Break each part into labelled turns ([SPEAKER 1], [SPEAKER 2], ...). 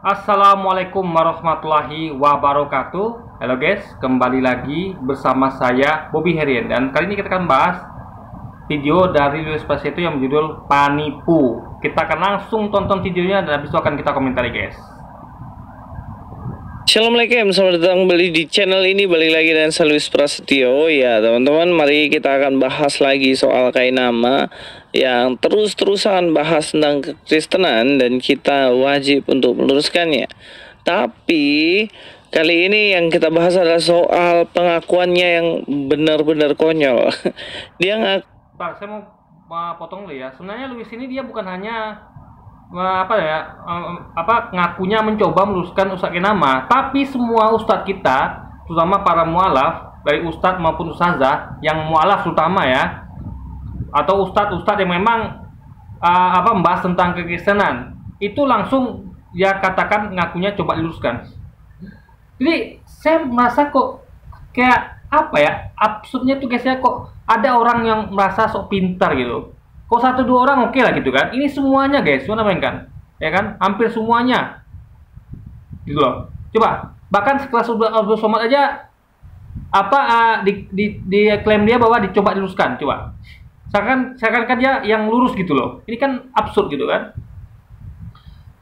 [SPEAKER 1] Assalamualaikum warahmatullahi wabarakatuh. Halo guys, kembali lagi bersama saya Bobby Herian. Dan kali ini kita akan bahas video dari Luis Pasito yang berjudul Panipu. Kita akan langsung tonton videonya dan habis itu akan kita komentari guys.
[SPEAKER 2] Assalamualaikum, selamat datang kembali di channel ini. Balik lagi dengan saya Luis Prasetyo. Ya teman-teman, mari kita akan bahas lagi soal Kainama yang terus-terusan bahas tentang kekristenan dan kita wajib untuk meluruskannya. Tapi kali ini yang kita bahas adalah soal pengakuannya yang benar-benar konyol. Dia
[SPEAKER 1] Pak, saya mau potong dulu ya. Sebenarnya Luis ini dia bukan hanya ngakunya mencoba meluruskan Ustadz Kainama, tapi semua ustadz kita, terutama para mualaf, dari ustadz maupun ustazah yang mualaf terutama ya, atau ustadz-ustadz yang memang membahas tentang kekristenan, itu langsung dia katakan ngakunya coba diluruskan. Jadi saya merasa kok kayak apa ya, absurdnya tuh guys ya, kok ada orang yang merasa sok pintar gitu. Kok satu dua orang oke lah gitu kan. Ini semuanya guys, mana mainkan, ya kan? Hampir semuanya gitu loh. Coba, bahkan sekelas Abdul Somad aja di klaim dia bahwa dicoba diluruskan. Coba, seakan-akan dia yang lurus gitu loh. Ini kan absurd gitu kan.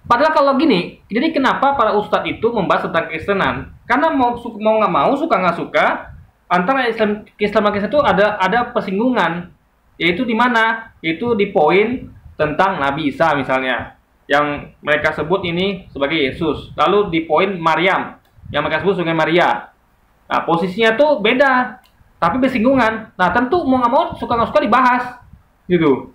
[SPEAKER 1] Padahal kalau gini, jadi kenapa para ustadz itu membahas tentang kekristenan? Karena mau nggak mau, suka nggak suka, antara Islam itu ada persinggungan. Yaitu di mana? Itu di poin tentang Nabi Isa misalnya, yang mereka sebut ini sebagai Yesus. Lalu di poin Maryam, yang mereka sebut sebagai Maria. Nah, posisinya tuh beda, tapi bersinggungan. Nah, tentu mau nggak mau, suka nggak suka dibahas, gitu.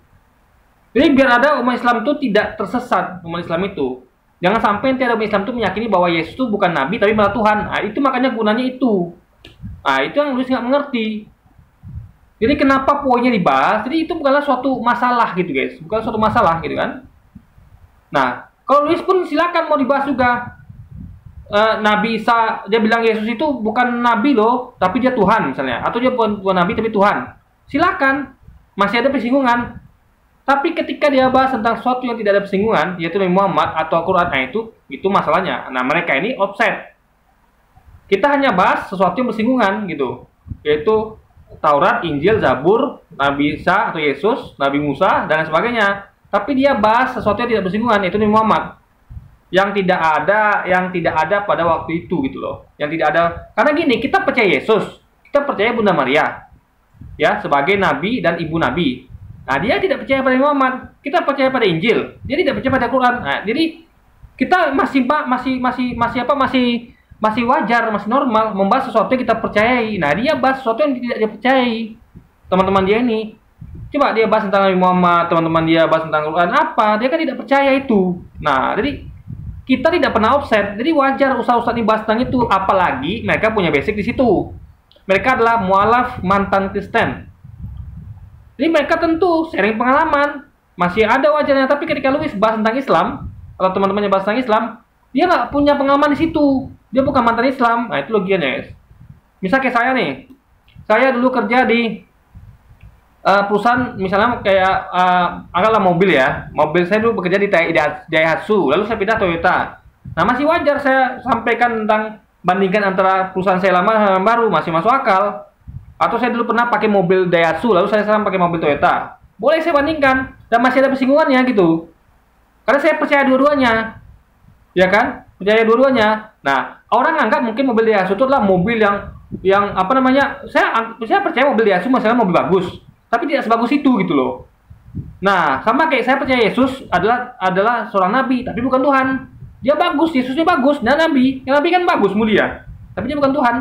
[SPEAKER 1] Jadi biar ada umat Islam itu tidak tersesat, umat Islam itu. Jangan sampai nanti ada umat Islam itu meyakini bahwa Yesus itu bukan Nabi, tapi malah Tuhan. Nah, itu makanya gunanya itu. Nah, itu yang Luis nggak mengerti. Jadi kenapa poinnya dibahas? Jadi itu bukanlah suatu masalah gitu guys, bukan suatu masalah gitu kan. Nah, kalau Luis pun silakan mau dibahas juga. Nabi Isa, dia bilang Yesus itu bukan Nabi loh, tapi dia Tuhan misalnya. Atau dia bukan Nabi tapi Tuhan. Silakan, masih ada persinggungan. Tapi ketika dia bahas tentang sesuatu yang tidak ada persinggungan, yaitu Nabi Muhammad atau Al-Quran, nah itu masalahnya. Nah, mereka ini offset. Kita hanya bahas sesuatu yang bersinggungan gitu, yaitu Taurat, Injil, Zabur, Nabi Isa atau Yesus, Nabi Musa dan lain sebagainya. Tapi dia bahas sesuatu yang tidak bersinggungan, yaitu Nabi Muhammad, yang tidak ada pada waktu itu gitu loh. Yang tidak ada. Karena gini, kita percaya Yesus, kita percaya Bunda Maria ya sebagai nabi dan ibu nabi. Nah, dia tidak percaya pada Muhammad. Kita percaya pada Injil, dia tidak percaya pada Quran. Nah, jadi kita masih wajar, masih normal membahas sesuatu yang kita percayai. Nah, dia bahas sesuatu yang tidak dia percayai. Teman-teman dia ini, coba dia bahas tentang Nabi Muhammad, teman-teman dia bahas tentang Quran, apa? Dia kan tidak percaya itu. Nah, jadi kita tidak pernah offset. Jadi wajar ustaz-ustaz ini bahas tentang itu, apalagi mereka punya basic di situ. Mereka adalah mualaf mantan Kristen. Jadi mereka tentu sharing pengalaman. Masih ada wajarnya, tapi ketika Luis bahas tentang Islam, kalau teman-temannya bahas tentang Islam, dia nggak punya pengalaman di situ. Dia bukan mantan Islam. Nah, itu logianya guys. Misal kayak saya nih, saya dulu kerja di perusahaan misalnya kayak anggaplah mobil ya. Mobil saya dulu bekerja di Daihatsu, lalu saya pindah Toyota. Nah, masih wajar saya sampaikan tentang bandingkan antara perusahaan saya lama sama yang baru, masih masuk akal. Atau saya dulu pernah pakai mobil Daihatsu, lalu saya sekarang pakai mobil Toyota. Boleh saya bandingkan dan masih ada persinggungannya gitu. Karena saya percaya dua-duanya. Ya kan? Percaya dua-duanya. Nah, orang anggap mungkin mobil Daihatsu itu adalah mobil yang apa namanya? Saya percaya mobil Daihatsu masalah mobil bagus, tapi tidak sebagus itu gitu loh. Nah, sama kayak saya percaya Yesus adalah seorang nabi, tapi bukan Tuhan. Dia bagus, Yesusnya bagus, dan nabi. Yang nabi kan bagus, mulia, tapi dia bukan Tuhan.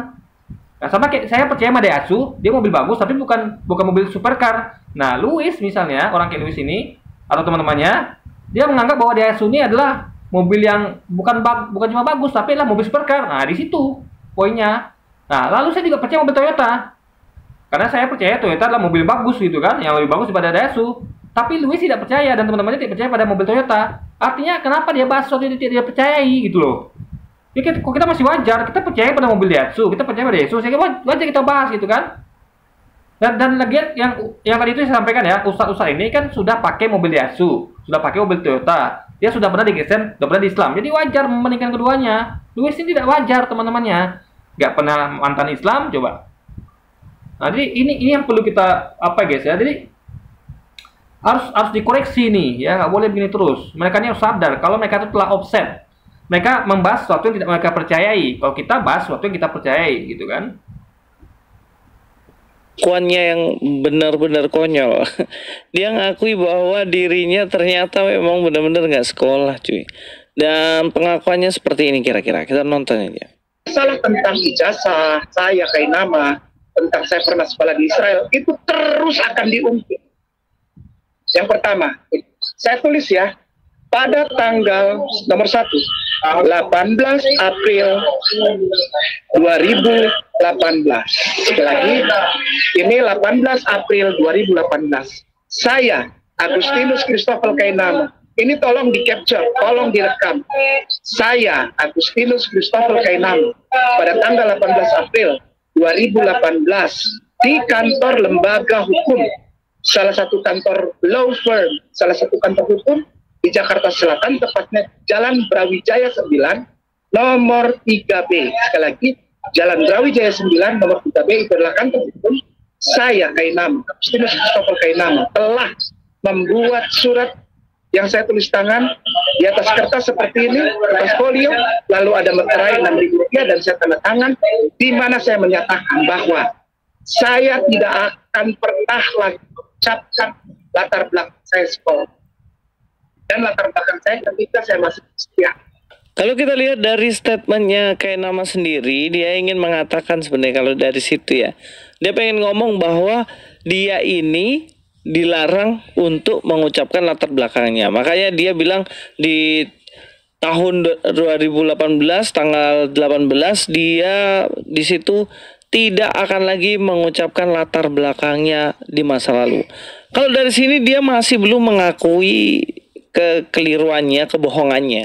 [SPEAKER 1] Nah, sama kayak saya percaya sama Daihatsu, dia mobil bagus, tapi bukan mobil supercar. Nah, Luis misalnya, orang kayak Luis ini atau teman-temannya, dia menganggap bahwa Daihatsu ini adalah mobil yang bukan cuma bagus, tapi adalah mobil supercar. Nah, di situ poinnya. Nah, lalu saya juga percaya mobil Toyota. Karena saya percaya Toyota adalah mobil bagus gitu kan, yang lebih bagus daripada Daihatsu. Tapi Luis tidak percaya dan teman-temannya tidak percaya pada mobil Toyota. Artinya kenapa dia bahas sesuatu yang tidak dia percayai gitu loh. Ya, kok kita masih wajar, kita percaya pada mobil Daihatsu, kita percaya pada Yesus, ya wajar kita bahas gitu kan. Dan lagi yang tadi itu saya sampaikan ya, ustaz-ustaz ini kan sudah pakai mobil Daihatsu, sudah pakai mobil Toyota. dia sudah pernah di Kristen, sudah pernah di Islam. Jadi wajar membandingkan keduanya. Luis ini tidak wajar teman-temannya. Nggak pernah mantan Islam, coba. Nah, jadi ini yang perlu kita apa guys ya. Jadi harus dikoreksi nih ya, nggak boleh begini terus. Mereka ini harus sadar kalau mereka itu telah offset. Mereka membahas sesuatu yang tidak mereka percayai. Kalau kita bahas sesuatu yang kita percayai, gitu kan?
[SPEAKER 2] Pengakuannya yang benar-benar konyol. Dia ngakui bahwa dirinya ternyata memang benar-benar nggak sekolah, cuy. Dan pengakuannya seperti ini kira-kira. Kita nonton aja.
[SPEAKER 3] Salah tentang ijazah saya kayak nama, tentang saya pernah sekolah di Israel, itu terus akan diungkit. Yang pertama, saya tulis ya, pada tanggal nomor 1, 18 April 2018. Sekali lagi, ini 18 April 2018. Saya, Agustinus Christopher Kainama, ini tolong di capture, tolong direkam. Saya, Agustinus Christopher Kainama, pada tanggal 18 April 2018 di kantor lembaga hukum, salah satu kantor law firm, salah satu kantor hukum di Jakarta Selatan, tepatnya Jalan Brawijaya 9, nomor 3B. Sekali lagi, Jalan Brawijaya 9, nomor 3B, itu adalah kantor hukum. Saya, Kainama, Agustinus Christopher Kainama, telah membuat surat yang saya tulis tangan di atas kertas seperti ini, kertas folio, lalu ada meterai Rp6.000 dan saya tanda tangan, di mana saya menyatakan bahwa saya tidak akan pernah lagi mengucapkan latar belakang saya sekolah dan latar belakang saya ketika saya masih setia.
[SPEAKER 2] Kalau kita lihat dari statementnya Kainama sendiri, dia ingin mengatakan sebenarnya kalau dari situ ya, dia pengen ngomong bahwa dia ini dilarang untuk mengucapkan latar belakangnya. Makanya dia bilang di tahun 2018 tanggal 18 dia di situ tidak akan lagi mengucapkan latar belakangnya di masa lalu. Kalau dari sini dia masih belum mengakui kekeliruannya, kebohongannya.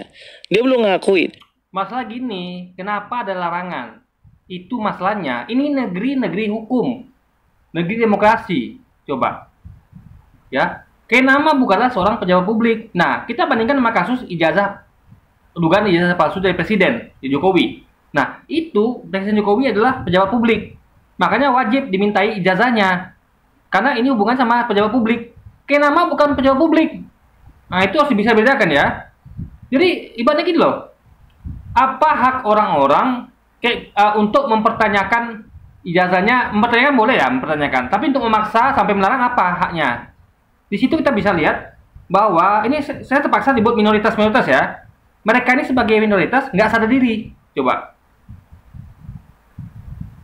[SPEAKER 2] Dia belum ngakuin.
[SPEAKER 1] Masalah gini, kenapa ada larangan? Itu masalahnya. Ini negeri hukum, negeri demokrasi. Coba. Ya, Kainama bukanlah seorang pejabat publik. Nah, kita bandingkan sama kasus ijazah, dugaan ijazah palsu dari Presiden Jokowi. Nah, itu Presiden Jokowi adalah pejabat publik. Makanya wajib dimintai ijazahnya. Karena ini hubungan sama pejabat publik. Kainama bukan pejabat publik. Nah, itu harus bisa bedakan ya. Jadi, ibaratnya gitu loh. Apa hak orang-orang untuk mempertanyakan ijazahnya? Mempertanyakan boleh ya, mempertanyakan. Tapi untuk memaksa sampai melarang apa haknya? Di situ kita bisa lihat bahwa ini saya terpaksa dibuat minoritas-minoritas ya. Mereka ini sebagai minoritas nggak sadar diri. Coba.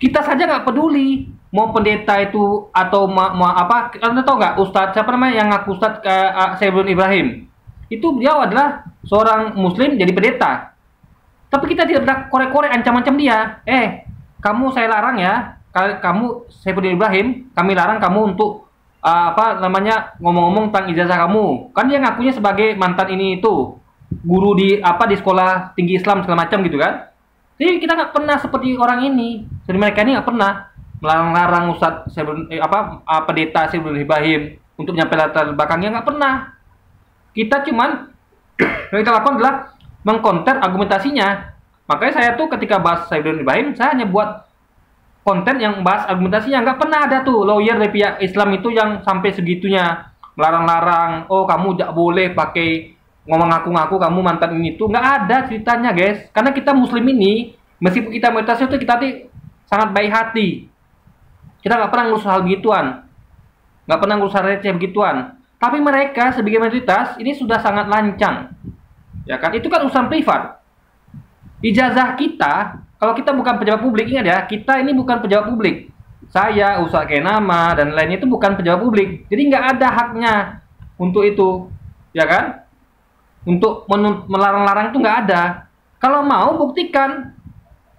[SPEAKER 1] Kita saja nggak peduli mau pendeta itu atau mau apa. Anda tahu nggak Ustadz siapa namanya yang ngaku Ustadz Saiful Ibrahim? Itu beliau adalah seorang Muslim jadi pendeta. Tapi kita tidak pernah korek-korek ancam-ancam dia. Kamu saya larang ya. Kamu Saiful Ibrahim, kami larang kamu untuk ngomong-ngomong tentang ijazah kamu. Kan dia ngakunya sebagai mantan ini itu guru di sekolah tinggi Islam segala macam gitu kan. Jadi kita nggak pernah seperti orang ini. Jadi mereka ini nggak pernah melarang Ustadz pendeta Saiful Ibrahim untuk menyampaikan latar belakangnya, nggak pernah. Kita cuman yang kita lakukan adalah mengkonter argumentasinya. Makanya saya tuh ketika bahas Saiful Ibrahim, saya hanya buat konten yang bahas argumentasinya. Nggak pernah ada tuh lawyer dari pihak Islam itu yang sampai segitunya melarang-larang, oh kamu tidak boleh pakai ngomong ngaku-ngaku kamu mantan ini tuh. Nggak ada ceritanya guys. Karena kita Muslim ini, meskipun kita mayoritas itu kita sangat baik hati. Kita nggak pernah ngurus hal begituan, nggak pernah ngurus hal receh begituan. Tapi mereka sebagai mayoritas ini sudah sangat lancang, ya kan? Itu kan urusan privat. Ijazah kita, kalau kita bukan pejabat publik, ingat ya, kita ini bukan pejabat publik. Saya, Ustadz Kainama dan lainnya itu bukan pejabat publik, jadi nggak ada haknya untuk itu, ya kan? Untuk melarang-larang itu nggak ada. Kalau mau buktikan,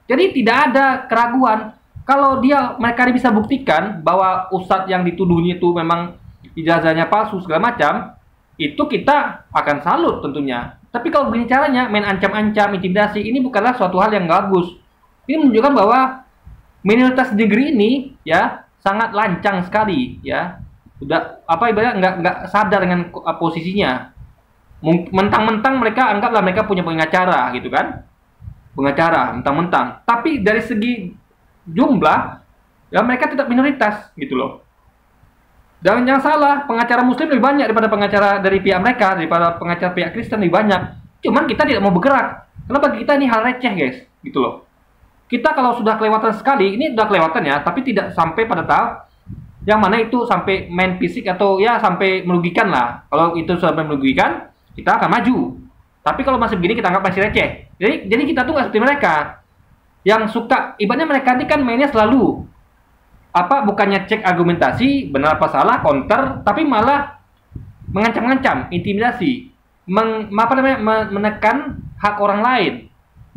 [SPEAKER 1] jadi tidak ada keraguan. Kalau mereka bisa buktikan bahwa Ustadz yang dituduhnya itu memang ijazahnya palsu segala macam, itu kita akan salut tentunya. Tapi kalau begini caranya, main ancam-ancam, intimidasi, ini bukanlah suatu hal yang bagus. Ini menunjukkan bahwa minoritas negeri ini ya sangat lancang sekali ya. Udah ibaratnya nggak sadar dengan posisinya. Mentang-mentang mereka anggaplah mereka punya pengacara gitu kan, pengacara mentang-mentang. Tapi dari segi jumlah, ya mereka tetap minoritas gitu loh. Dan yang salah, pengacara Muslim lebih banyak daripada pengacara dari pihak mereka, daripada pengacara pihak Kristen lebih banyak. Cuman kita tidak mau bergerak, karena bagi kita ini hal receh guys, gitu loh. Kita kalau sudah kelewatan sekali, ini sudah kelewatan ya, tapi tidak sampai pada tahap yang mana itu sampai main fisik atau ya sampai merugikan lah. Kalau itu sampai merugikan, kita akan maju. Tapi kalau masih begini kita anggap masih receh. Jadi kita tuh nggak seperti mereka yang suka, ibaratnya mereka ini kan mainnya selalu bukannya cek argumentasi benar apa salah, counter, tapi malah mengancam-ngancam, intimidasi, menekan hak orang lain,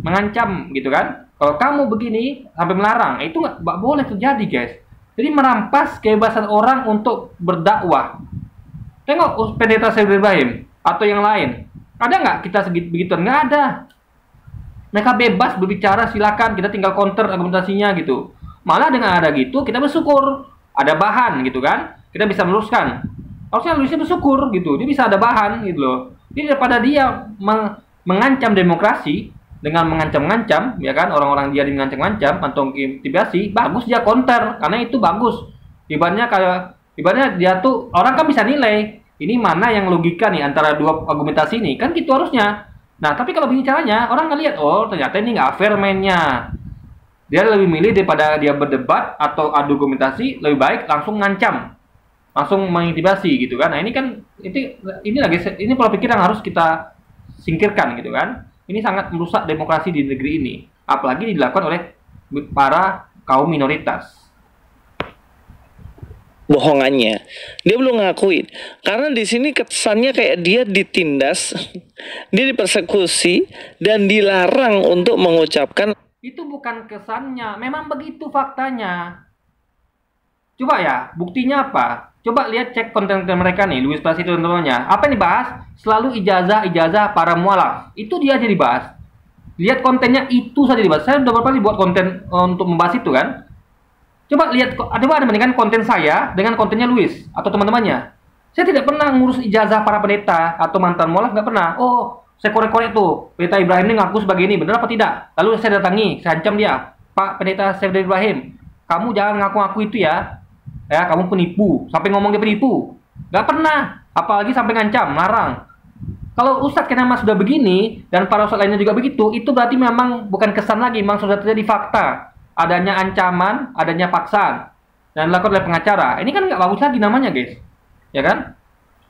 [SPEAKER 1] mengancam gitu kan. Kalau kamu begini sampai melarang, itu nggak boleh terjadi guys. Jadi merampas kebebasan orang untuk berdakwah. Tengok pendeta Syed Ibrahim atau yang lain, ada nggak kita begitu? Nggak ada. Mereka bebas berbicara, silakan, kita tinggal counter argumentasinya gitu. Malah dengan ada gitu, kita bersyukur ada bahan gitu kan, kita bisa meluruskan. Harusnya Luisnya bersyukur gitu, dia bisa ada bahan gitu loh. Jadi daripada dia mengancam demokrasi dengan mengancam-ngancam, ya kan, orang-orang dia mengancam-ngancam atau intimidasi, bagus dia counter, karena itu bagus. Ibaratnya dia tuh, orang kan bisa nilai ini mana yang logika nih antara dua argumentasi ini, kan gitu harusnya. Nah, tapi kalau begini caranya, orang ngelihat, oh ternyata ini nggak fair mainnya. Dia lebih milih daripada dia berdebat atau adu argumentasi, lebih baik langsung ngancam, langsung mengintimidasi gitu kan. Nah ini kan, ini pola pikir yang harus kita singkirkan gitu kan. Ini sangat merusak demokrasi di negeri ini, apalagi dilakukan oleh para kaum minoritas.
[SPEAKER 2] Bohongannya, dia belum ngakuin, karena di sini kesannya kayak dia ditindas, dia dipersekusi dan dilarang untuk mengucapkan.
[SPEAKER 1] Itu bukan kesannya, memang begitu faktanya. Coba ya, buktinya apa? Coba lihat cek konten-konten mereka nih, Luis Pras itu teman-temannya. Apa yang dibahas? Selalu ijazah para mualaf. Itu dia aja dibahas. Lihat kontennya itu saja dibahas. Saya udah berapa kali buat konten untuk membahas itu kan. Coba lihat, ada bandingkan konten saya dengan kontennya Luis atau teman-temannya. Saya tidak pernah ngurus ijazah para pendeta atau mantan mualaf, nggak pernah. Oh, saya korek-korek tuh, pendeta Ibrahim ini ngaku sebagai ini, benar apa tidak? Lalu saya datangi, saya ancam dia, Pak Pendeta Syed Ibrahim, kamu jangan ngaku-ngaku itu ya. Ya, kamu penipu, sampai ngomong dia penipu. Gak pernah, apalagi sampai ngancam, larang. Kalau Ustadz Kenama sudah begini, dan para ustadz lainnya juga begitu, itu berarti memang bukan kesan lagi, memang sudah terjadi fakta. Adanya ancaman, adanya paksaan, dan dilakukan oleh pengacara. Ini kan nggak bagus lagi namanya guys. Ya kan?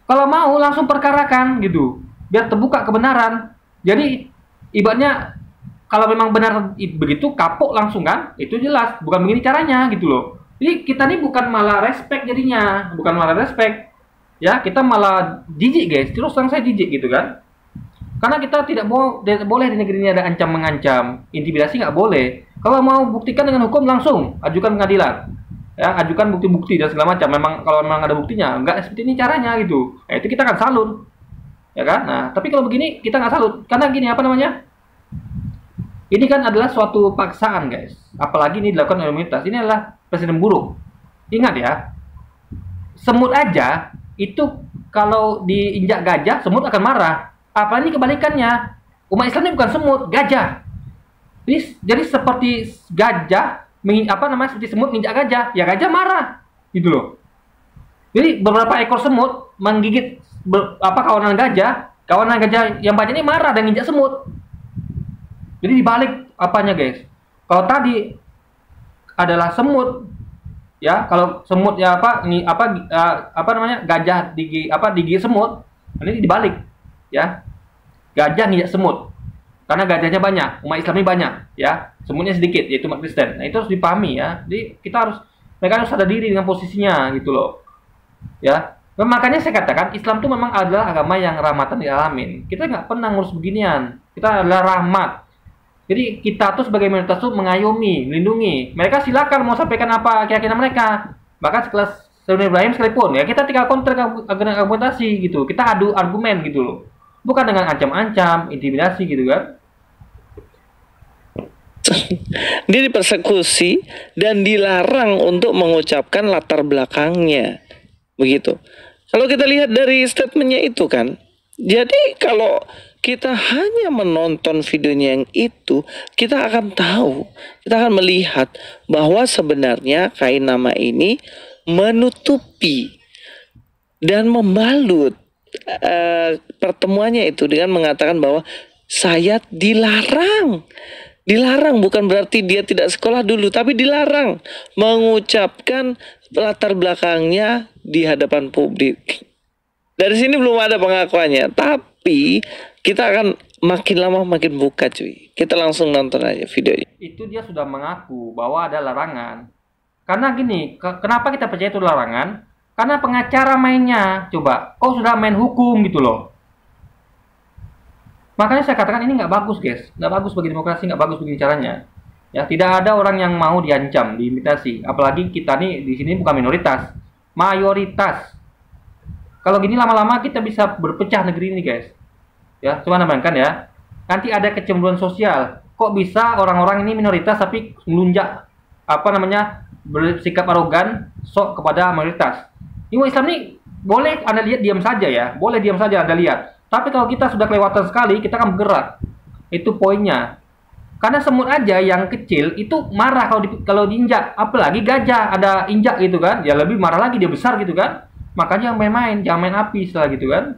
[SPEAKER 1] Kalau mau langsung perkarakan gitu, biar terbuka kebenaran. Jadi, ibaratnya, kalau memang benar begitu, kapok langsung kan, itu jelas, bukan begini caranya gitu loh. Jadi kita ini bukan malah respect jadinya, bukan malah respect, ya kita malah jijik guys. Terus terang saya jijik gitu kan, karena kita tidak boleh di negeri ini ada ancam mengancam, intimidasi nggak boleh. Kalau mau buktikan dengan hukum langsung ajukan pengadilan, ya ajukan bukti-bukti dan segala macam. Memang kalau memang ada buktinya, nggak seperti ini caranya gitu. Itu kita akan salut, ya kan? Nah tapi kalau begini kita nggak salut, karena gini apa namanya? Ini kan adalah suatu paksaan guys, apalagi ini dilakukan oleh minoritas. Ini adalah presiden buruk. Ingat ya, semut aja itu kalau diinjak gajah, semut akan marah. Apalagi kebalikannya, umat Islam ini bukan semut, gajah. Jadi seperti gajah, seperti semut menginjak gajah, ya gajah marah, gitu loh. Jadi beberapa ekor semut menggigit kawanan gajah yang banyak ini marah dan menginjak semut. Jadi dibalik apanya guys? Kalau tadi adalah semut, ya kalau semut ya gajah digigit semut, ini dibalik, ya gajah nginjak semut, karena gajahnya banyak, umat Islam ini banyak, ya semutnya sedikit, yaitu umat Kristen. Nah itu harus dipahami ya. Jadi mereka harus sadar diri dengan posisinya gitu loh, ya. Makanya saya katakan Islam itu memang adalah agama yang rahmatan lil alamin. Kita nggak pernah ngurus beginian, kita adalah rahmat. Jadi kita tuh sebagai minoritas tuh mengayomi, melindungi. Mereka silakan mau sampaikan apa keyakinan mereka. Bahkan sekelas Syed Ibrahim sekalipun, ya kita tinggal counter argumentasi gitu. Kita adu argumen gitu loh. Bukan dengan ancam-ancam, intimidasi gitu kan.
[SPEAKER 2] Dia dipersekusi dan dilarang untuk mengucapkan latar belakangnya. Begitu. Kalau kita lihat dari statementnya itu kan, Jadi kalau kita hanya menonton videonya yang itu, kita akan tahu, kita akan melihat bahwa sebenarnya kain nama ini menutupi dan membalut pertemuannya itu dengan mengatakan bahwa saya dilarang. Dilarang bukan berarti dia tidak sekolah dulu, tapi dilarang mengucapkan latar belakangnya di hadapan publik. Dari sini belum ada pengakuannya, tapi kita akan makin lama makin buka cuy. Kita langsung nonton aja videonya.
[SPEAKER 1] Itu dia sudah mengaku bahwa ada larangan. Karena gini, kenapa kita percaya itu larangan? Karena pengacara mainnya, coba, kok sudah main hukum gitu loh. Makanya saya katakan ini nggak bagus guys, nggak bagus bagi demokrasi, nggak bagus begini caranya. Ya, tidak ada orang yang mau diancam, diimitasi. Apalagi kita nih di sini bukan minoritas, mayoritas. Kalau gini lama-lama kita bisa berpecah negeri ini guys. Ya, cuma bayangkan ya, nanti ada kecemburuan sosial. Kok bisa orang-orang ini minoritas tapi melunjak bersikap arogan sok kepada mayoritas. Ini Islam ini boleh Anda lihat diam saja ya, boleh diam saja Anda lihat. Tapi kalau kita sudah kelewatan sekali, kita akan bergerak. Itu poinnya. Karena semut aja yang kecil itu marah kalau diinjak, apalagi gajah ada injak gitu kan, ya lebih marah lagi, dia besar gitu kan. Makanya main-main, jangan main api setelah gitu kan.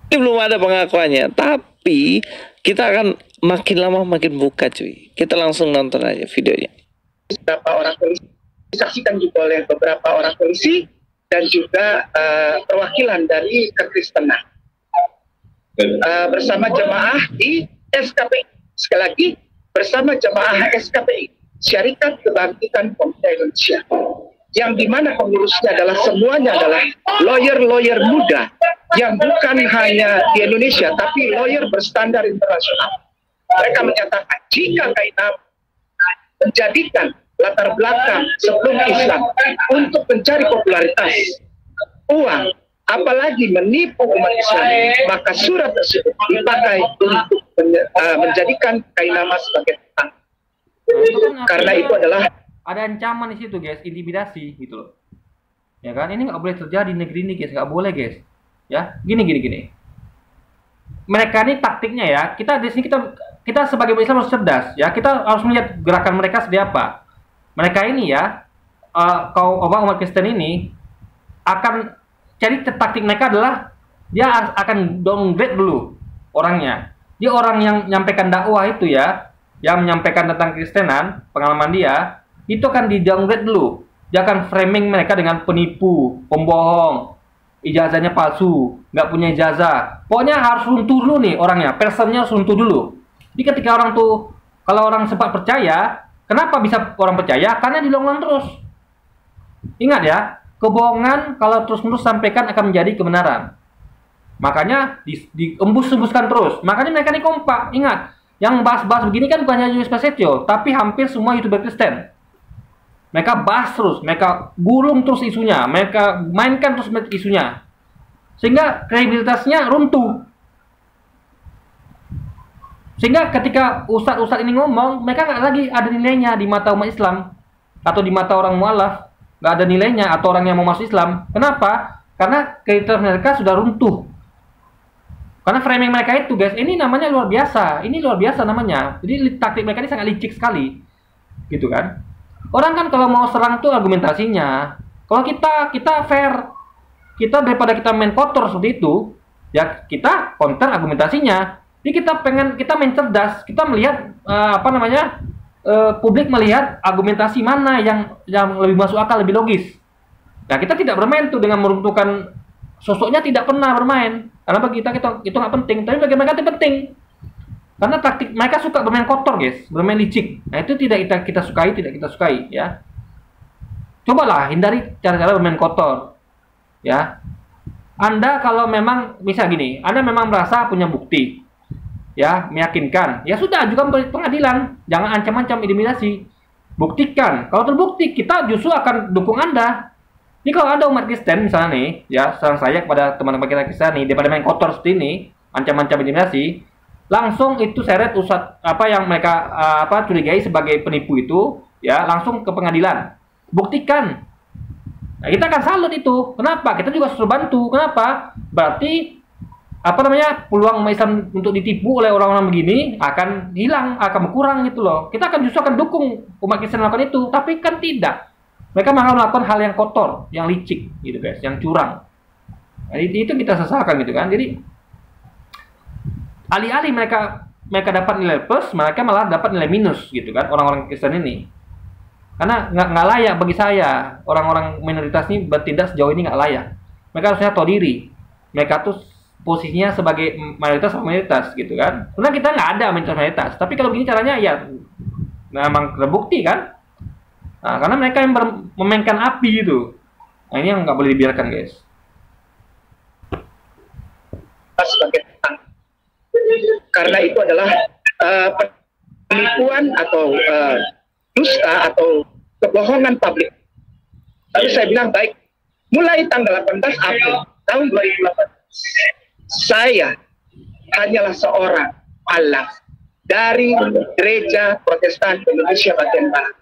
[SPEAKER 2] Ini belum ada pengakuannya, tapi kita akan makin lama makin buka cuy. Kita langsung nonton aja videonya.
[SPEAKER 3] Beberapa orang polisi disaksikan juga oleh beberapa orang polisi dan juga perwakilan dari Kekristenan bersama jemaah di SKPI. Sekali lagi, bersama jemaah SKPI, Syarikat Kebangkitan Pemuda Indonesia, yang dimana pengurusnya semuanya adalah lawyer-lawyer muda yang bukan hanya di Indonesia tapi lawyer berstandar internasional. Mereka menyatakan jika kainam menjadikan latar belakang sebelum Islam untuk mencari popularitas, uang, apalagi menipu umat Islam, maka surat tersebut dipakai untuk menjadikan kainama sebagai hutang. Karena itu adalah
[SPEAKER 1] ada ancaman di situ guys, intimidasi gitu loh. Ya kan, ini nggak boleh terjadi di negeri ini guys, nggak boleh guys. Ya, gini. Mereka ini taktiknya ya, kita di sini kita sebagai Islam harus cerdas ya, kita harus melihat gerakan mereka seperti apa. Mereka ini ya, umat Kristen ini akan cari taktik mereka adalah dia akan downgrade dulu orangnya. Dia orang yang menyampaikan dakwah itu ya, yang menyampaikan tentang Kristenan, pengalaman dia, itu akan di downgrade dulu. Dia akan framing mereka dengan penipu, pembohong, ijazahnya palsu, nggak punya ijazah. Pokoknya harus runtuh dulu nih orangnya, personnya harus runtuh dulu. Jadi ketika orang tuh, kalau orang sempat percaya, kenapa bisa orang percaya? Karena dilonglong terus. Ingat ya, kebohongan kalau terus-menerus sampaikan akan menjadi kebenaran. Makanya diembus-embuskan terus. Makanya mereka ini kompak. Ingat, yang bahas-bahas begini kan bukan hanya Julius Prasetyo, tapi hampir semua YouTuber Kristen. Mereka bahas terus, mereka gulung terus isunya, mereka mainkan terus isunya. Sehingga kredibilitasnya runtuh. Sehingga ketika ustadz-ustadz ini ngomong, mereka nggak lagi ada nilainya di mata umat Islam atau di mata orang mualaf, nggak ada nilainya atau orang yang mau masuk Islam. Kenapa? Karena kredibilitas mereka sudah runtuh. Karena framing mereka itu, guys, ini namanya luar biasa. Ini luar biasa namanya. Jadi taktik mereka ini sangat licik sekali, gitu kan? Orang kan kalau mau serang tuh argumentasinya. Kalau kita fair, kita daripada kita main kotor seperti itu, ya kita counter argumentasinya. Jadi kita main cerdas, kita melihat publik melihat argumentasi mana yang lebih masuk akal, lebih logis. Nah, kita tidak bermain tuh dengan meruntuhkan sosoknya, tidak pernah bermain. Karena bagi kita itu nggak penting, tapi bagi mereka itu penting. Karena taktik mereka suka bermain kotor, guys, bermain licik. Nah, itu tidak kita sukai, ya. Cobalah hindari cara-cara bermain kotor, ya. Anda kalau memang bisa gini, Anda memang merasa punya bukti, ya, meyakinkan, ya sudah, juga pengadilan, jangan ancam-ancam, intimidasi. Buktikan. Kalau terbukti, kita justru akan dukung Anda. Ini kalau ada umat Kristen misalnya nih, ya, saran saya kepada teman-teman kita Kristen nih, daripada main kotor seperti ini, ancam-ancam, intimidasi, langsung itu seret ustadz yang mereka curigai sebagai penipu itu, ya, langsung ke pengadilan. Buktikan. Nah, kita akan salut itu. Kenapa? Kita juga suruh bantu. Kenapa? Berarti peluang umat Islam untuk ditipu oleh orang-orang begini akan hilang, akan berkurang gitu loh. Kita akan justru akan dukung umat Kristen melakukan itu, tapi kan tidak. Mereka malah melakukan hal yang kotor, yang licik gitu guys, yang curang. Nah, itu kita sesalkan gitu kan. Jadi alih-alih mereka dapat nilai plus, mereka malah dapat nilai minus gitu kan, orang-orang Kristen ini. Karena nggak layak bagi saya, orang-orang minoritas ini bertindak sejauh ini nggak layak. Mereka harusnya tahu diri. Mereka tuh posisinya sebagai mayoritas gitu kan. Karena kita nggak ada mayoritas, tapi kalau gini caranya ya memang terbukti kan. Nah, karena mereka yang memainkan api itu. Nah, ini yang nggak boleh dibiarkan guys.
[SPEAKER 3] Karena itu adalah penipuan atau dusta atau kebohongan publik. Lalu saya bilang baik, mulai tanggal 18 April tahun 2018 saya hanyalah seorang Allah dari Gereja Protestan Indonesia bagian Barat.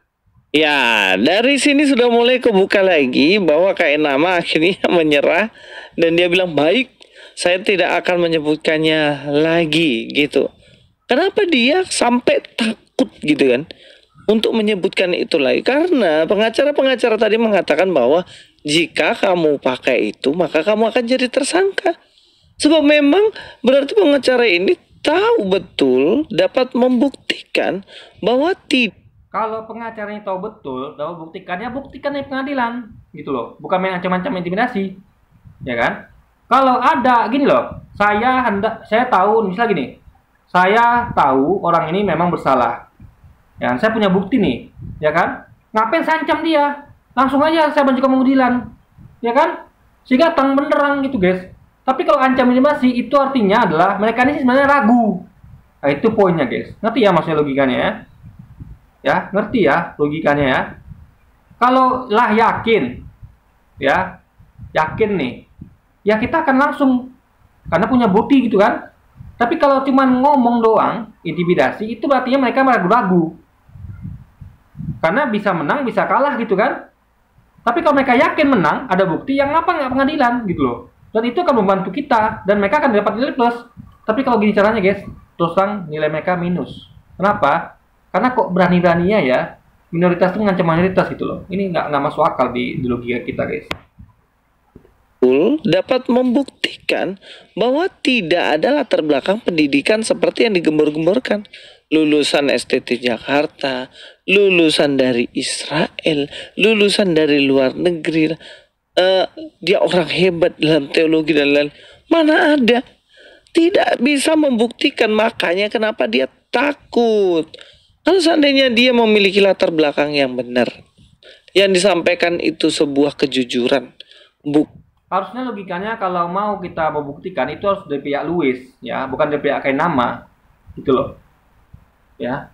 [SPEAKER 2] Ya, dari sini sudah mulai kebuka lagi bahwa Kak Enama akhirnya menyerah dan dia bilang baik, saya tidak akan menyebutkannya lagi gitu. Kenapa dia sampai takut gitu kan untuk menyebutkan itu lagi? Karena pengacara-pengacara tadi mengatakan bahwa jika kamu pakai itu maka kamu akan jadi tersangka. Sebab memang berarti pengacara ini tahu betul, dapat membuktikan bahwa tidak.
[SPEAKER 1] Kalau pengacaranya tahu betul, dapat buktikan di pengadilan, gitu loh. Bukan main ancam-ancam intimidasi, ya kan? Kalau ada gini loh, saya tahu, misalnya gini, saya tahu orang ini memang bersalah, ya, saya punya bukti nih, ya kan? Ngapain saya ancam dia? Langsung aja saya bajukan pengadilan, ya kan? Sehingga terang benderang gitu guys. Tapi kalau ancam intimidasi itu artinya adalah mereka ini sebenarnya ragu. Nah, itu poinnya guys. Ngerti ya maksudnya logikanya ya? Ya, ngerti ya logikanya ya? Kalau lah yakin, ya, yakin nih, ya kita akan langsung karena punya bukti gitu kan. Tapi kalau cuma ngomong doang, intimidasi, itu artinya mereka ragu-ragu. Karena bisa menang, bisa kalah gitu kan. Tapi kalau mereka yakin menang, ada bukti, yang apa nggak pengadilan gitu loh. Dan itu akan membantu kita, dan mereka akan dapat nilai plus. Tapi kalau gini caranya guys, terus terang nilai mereka minus. Kenapa? Karena kok berani-beraninya ya, minoritas itu mengancam mayoritas gitu loh. Ini nggak masuk akal di logika kita guys.
[SPEAKER 2] Dapat membuktikan bahwa tidak ada latar belakang pendidikan seperti yang digembor-gemborkan. Lulusan STT Jakarta, lulusan dari Israel, lulusan dari luar negeri, dia orang hebat dalam teologi dan lain-lain. Mana ada? Tidak bisa membuktikan, makanya kenapa dia takut. Kalau seandainya dia memiliki latar belakang yang benar, yang disampaikan itu sebuah kejujuran,
[SPEAKER 1] harusnya logikanya kalau mau kita membuktikan itu harus dari pihak Louis, ya, bukan dari pihak Kainama, gitu loh, ya.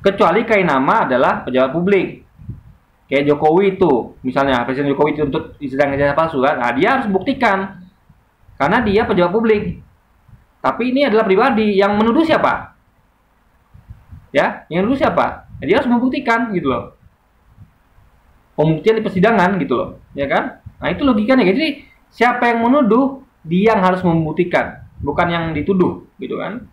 [SPEAKER 1] Kecuali Kainama adalah pejabat publik, kayak Jokowi itu, misalnya Presiden Jokowi dituntut sedang ijazah palsu kan, nah dia harus buktikan, karena dia pejabat publik. Tapi ini adalah pribadi yang menuduh siapa? Ya, yang menuduh siapa? Nah, dia harus membuktikan, gitu loh. Pembuktian di persidangan, gitu loh, ya kan? Nah itu logikanya. Jadi siapa yang menuduh, dia yang harus membuktikan, bukan yang dituduh, gitu kan?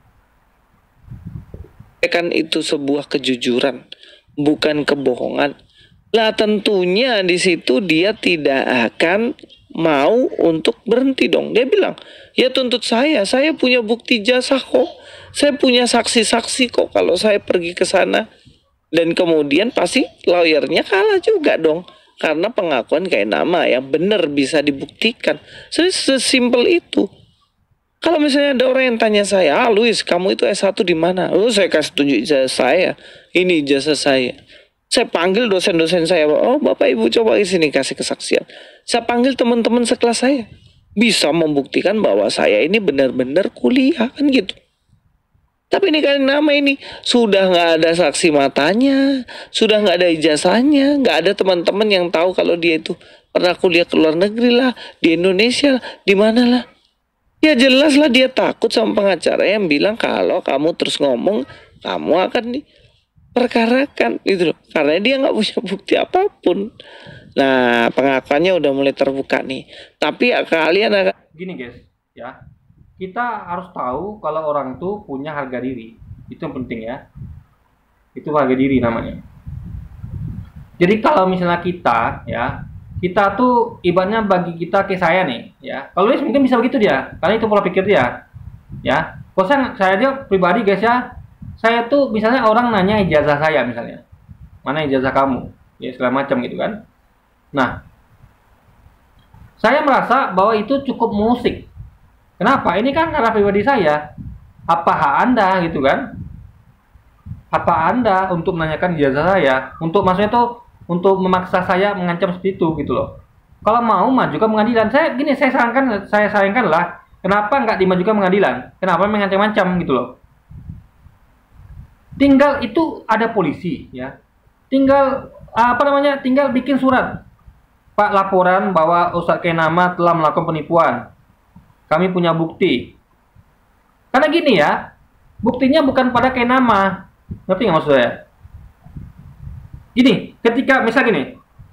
[SPEAKER 2] Kan itu sebuah kejujuran, bukan kebohongan. Lah tentunya di situ dia tidak akan mau untuk berhenti dong. Dia bilang, ya tuntut saya punya bukti jasa kok, saya punya saksi-saksi kok kalau saya pergi ke sana. Dan kemudian pasti lawyernya kalah juga dong, karena pengakuan Kainama yang benar bisa dibuktikan. Sesimpel itu. Kalau misalnya ada orang yang tanya saya, Luis, kamu itu S1 di mana? Oh, saya kasih tunjuk ijazah saya. Ini ijazah saya. Saya panggil dosen-dosen saya. Oh, Bapak Ibu coba di sini kasih kesaksian. Saya panggil teman-teman sekelas saya. Bisa membuktikan bahwa saya ini benar-benar kuliah kan gitu. Tapi ini Kainama ini sudah nggak ada saksi matanya, sudah nggak ada ijazahnya, nggak ada teman-teman yang tahu kalau dia itu pernah kuliah ke luar negeri lah, di Indonesia, di mana lah. Ya jelas lah dia takut sama pengacara yang bilang kalau kamu terus ngomong, kamu akan diperkarakan gitu loh. Karena dia nggak punya bukti apapun. Nah, pengakuannya udah mulai terbuka nih. Tapi kalian akan
[SPEAKER 1] Gini guys, ya. Kita harus tahu kalau orang tuh punya harga diri. Itu yang penting ya. Itu harga diri namanya. Jadi kalau misalnya kita, ya, kita tuh ibaratnya bagi kita ke saya nih, ya. Kalau Luis mungkin bisa begitu dia, karena itu pola pikir dia, ya. Kalau saya aja pribadi guys ya, saya tuh misalnya orang nanya ijazah saya misalnya, mana ijazah kamu, ya segala macam gitu kan. Nah, saya merasa bahwa itu cukup musik. Kenapa? Ini kan karena pribadi saya. Apa hak Anda gitu kan? Apa Anda untuk menanyakan ijazah saya? Untuk maksudnya tuh untuk memaksa saya mengancam seperti itu gitu loh. Kalau mau maju ke pengadilan, saya sayangkan lah. Kenapa nggak dimajukan pengadilan? Kenapa mengancam-ancam gitu loh? Tinggal itu ada polisi ya. Tinggal tinggal bikin surat. Pak, laporan bahwa Ustadz Kainama telah melakukan penipuan. Kami punya bukti. Karena gini ya, buktinya bukan pada Kainama. Ngerti nggak maksud saya? Gini,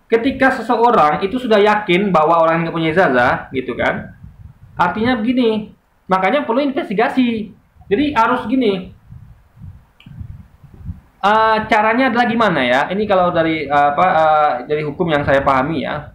[SPEAKER 1] ketika seseorang itu sudah yakin bahwa orang nggak punya ijazah, gitu kan? Artinya begini, makanya perlu investigasi. Jadi harus gini. Caranya adalah gimana ya? Ini kalau dari dari hukum yang saya pahami ya.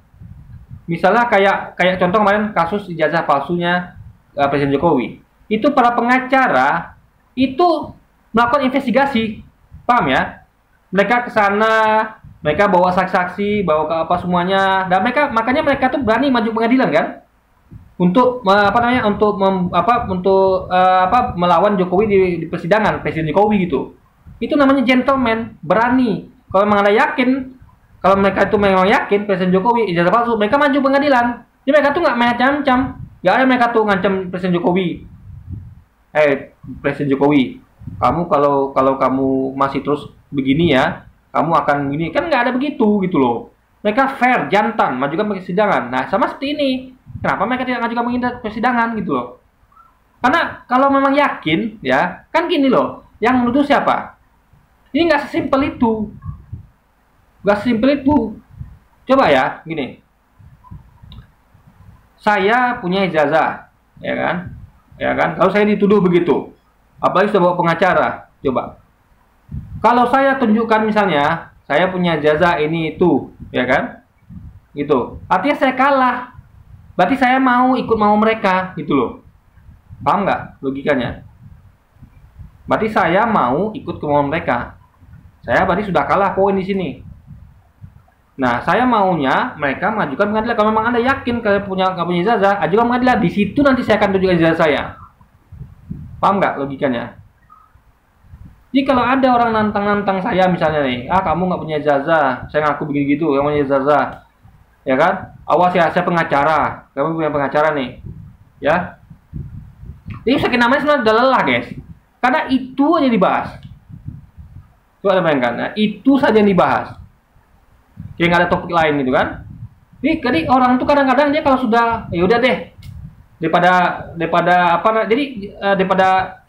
[SPEAKER 1] Misalnya kayak contoh kemarin kasus ijazah palsunya Presiden Jokowi. Itu para pengacara itu melakukan investigasi. Paham ya? Mereka ke sana, mereka bawa saksi-saksi, bawa ke apa semuanya, dan makanya mereka tuh berani maju pengadilan kan? Untuk melawan Jokowi di persidangan Presiden Jokowi gitu. Itu namanya gentleman, berani. Kalau memang kalau mereka itu memang yakin Presiden Jokowi ijazah palsu, mereka maju pengadilan. Jadi mereka tuh nggak mengancam-ancam, nggak ada mereka tuh ngancam Presiden Jokowi. Presiden Jokowi, kamu kalau kamu masih terus begini ya, kamu akan begini, kan nggak ada begitu gitu loh. Mereka fair, jantan, majukan persidangan. Nah sama seperti ini, kenapa mereka tidak majukan persidangan gitu loh? Karena kalau memang yakin ya, kan gini loh, yang menuduh siapa? Ini nggak sesimpel itu. Gak simpel itu. Coba ya, gini. Saya punya ijazah, ya kan? Ya kan? Kalau saya dituduh begitu, apalagi sudah bawa pengacara, coba. Kalau saya tunjukkan misalnya, saya punya ijazah ini itu, ya kan? Gitu. Artinya saya kalah. Berarti saya ikut mau mereka, gitu loh. Paham nggak logikanya? Berarti saya mau ikut kemauan mereka. Saya berarti sudah kalah poin di sini. Nah, saya maunya mereka mengajukan pengadilan. Kalau memang Anda yakin kalian nggak punya ijazah, ajukan pengadilan. Di situ nanti saya akan tunjukkan ijazah saya. Paham nggak logikanya? Jadi kalau ada orang nantang saya misalnya nih, kamu nggak punya ijazah, saya ngaku begini gitu, kamu punya ijazah, ya kan? Awas ya, saya pengacara, kamu punya pengacara nih, ya. Ini sakit namanya sebenarnya udah lelah guys, karena itu aja dibahas. Coba bayangkan, nah, itu saja yang dibahas. Kayak nggak ada topik lain gitu kan? Jadi orang tuh kadang-kadang dia kalau sudah ya udah deh daripada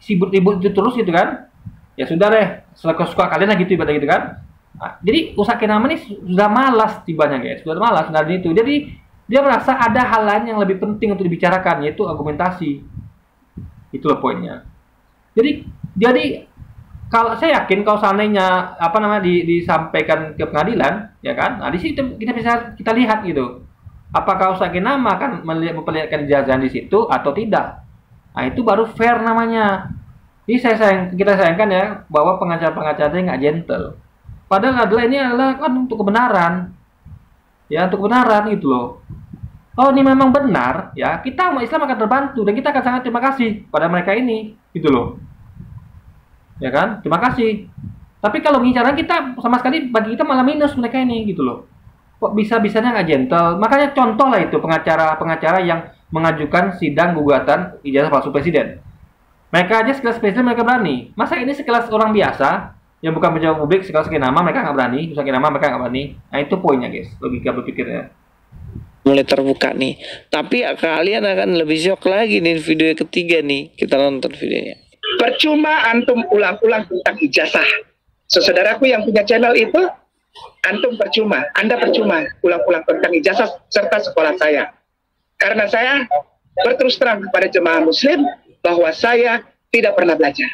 [SPEAKER 1] sibuk-sibuk itu terus gitu kan? Ya sudah deh, suka kalian lah gitu ibaratnya gitu kan? Nah, jadi Ustadz Kainama ini sudah malas tibanya guys, sudah malas dari itu. Jadi dia merasa ada hal lain yang lebih penting untuk dibicarakan, yaitu argumentasi. Itulah poinnya. Jadi kalau saya yakin kalau seandainya disampaikan ke pengadilan, ya kan? Nah, di situ kita lihat gitu. Apakah Ustadz Kainama akan memperlihatkan ijazah di situ atau tidak? Nah, itu baru fair namanya. Jadi kita sayangkan ya bahwa pengacara-pengacara ini nggak gentle. Padahal ini adalah kan untuk kebenaran. Ya, untuk kebenaran gitu loh. Kalau ini memang benar, ya kita umat Islam akan terbantu dan kita akan sangat terima kasih pada mereka ini, gitu loh. Ya kan, terima kasih. Tapi kalau bicara kita sama sekali bagi kita malah minus mereka ini gitu loh. Kok bisa-bisanya nggak gentle? Makanya contoh lah itu pengacara yang mengajukan sidang gugatan ijazah palsu presiden. Mereka aja sekelas presiden mereka berani. Masa ini sekelas orang biasa yang bukan pejabat publik sekelas Kainama mereka nggak berani, Ustadz Kainama mereka nggak berani. Nah itu poinnya guys, logika berpikirnya.
[SPEAKER 2] Mulai terbuka nih. Tapi kalian akan lebih shock lagi nih video ketiga nih. Kita nonton videonya.
[SPEAKER 3] Percuma antum ulang-ulang tentang ijazah. Saudaraku yang punya channel itu, antum percuma, Anda percuma pulang-pulang tentang ijazah serta sekolah saya. Karena saya berterus terang kepada jemaah muslim bahwa saya tidak pernah belajar.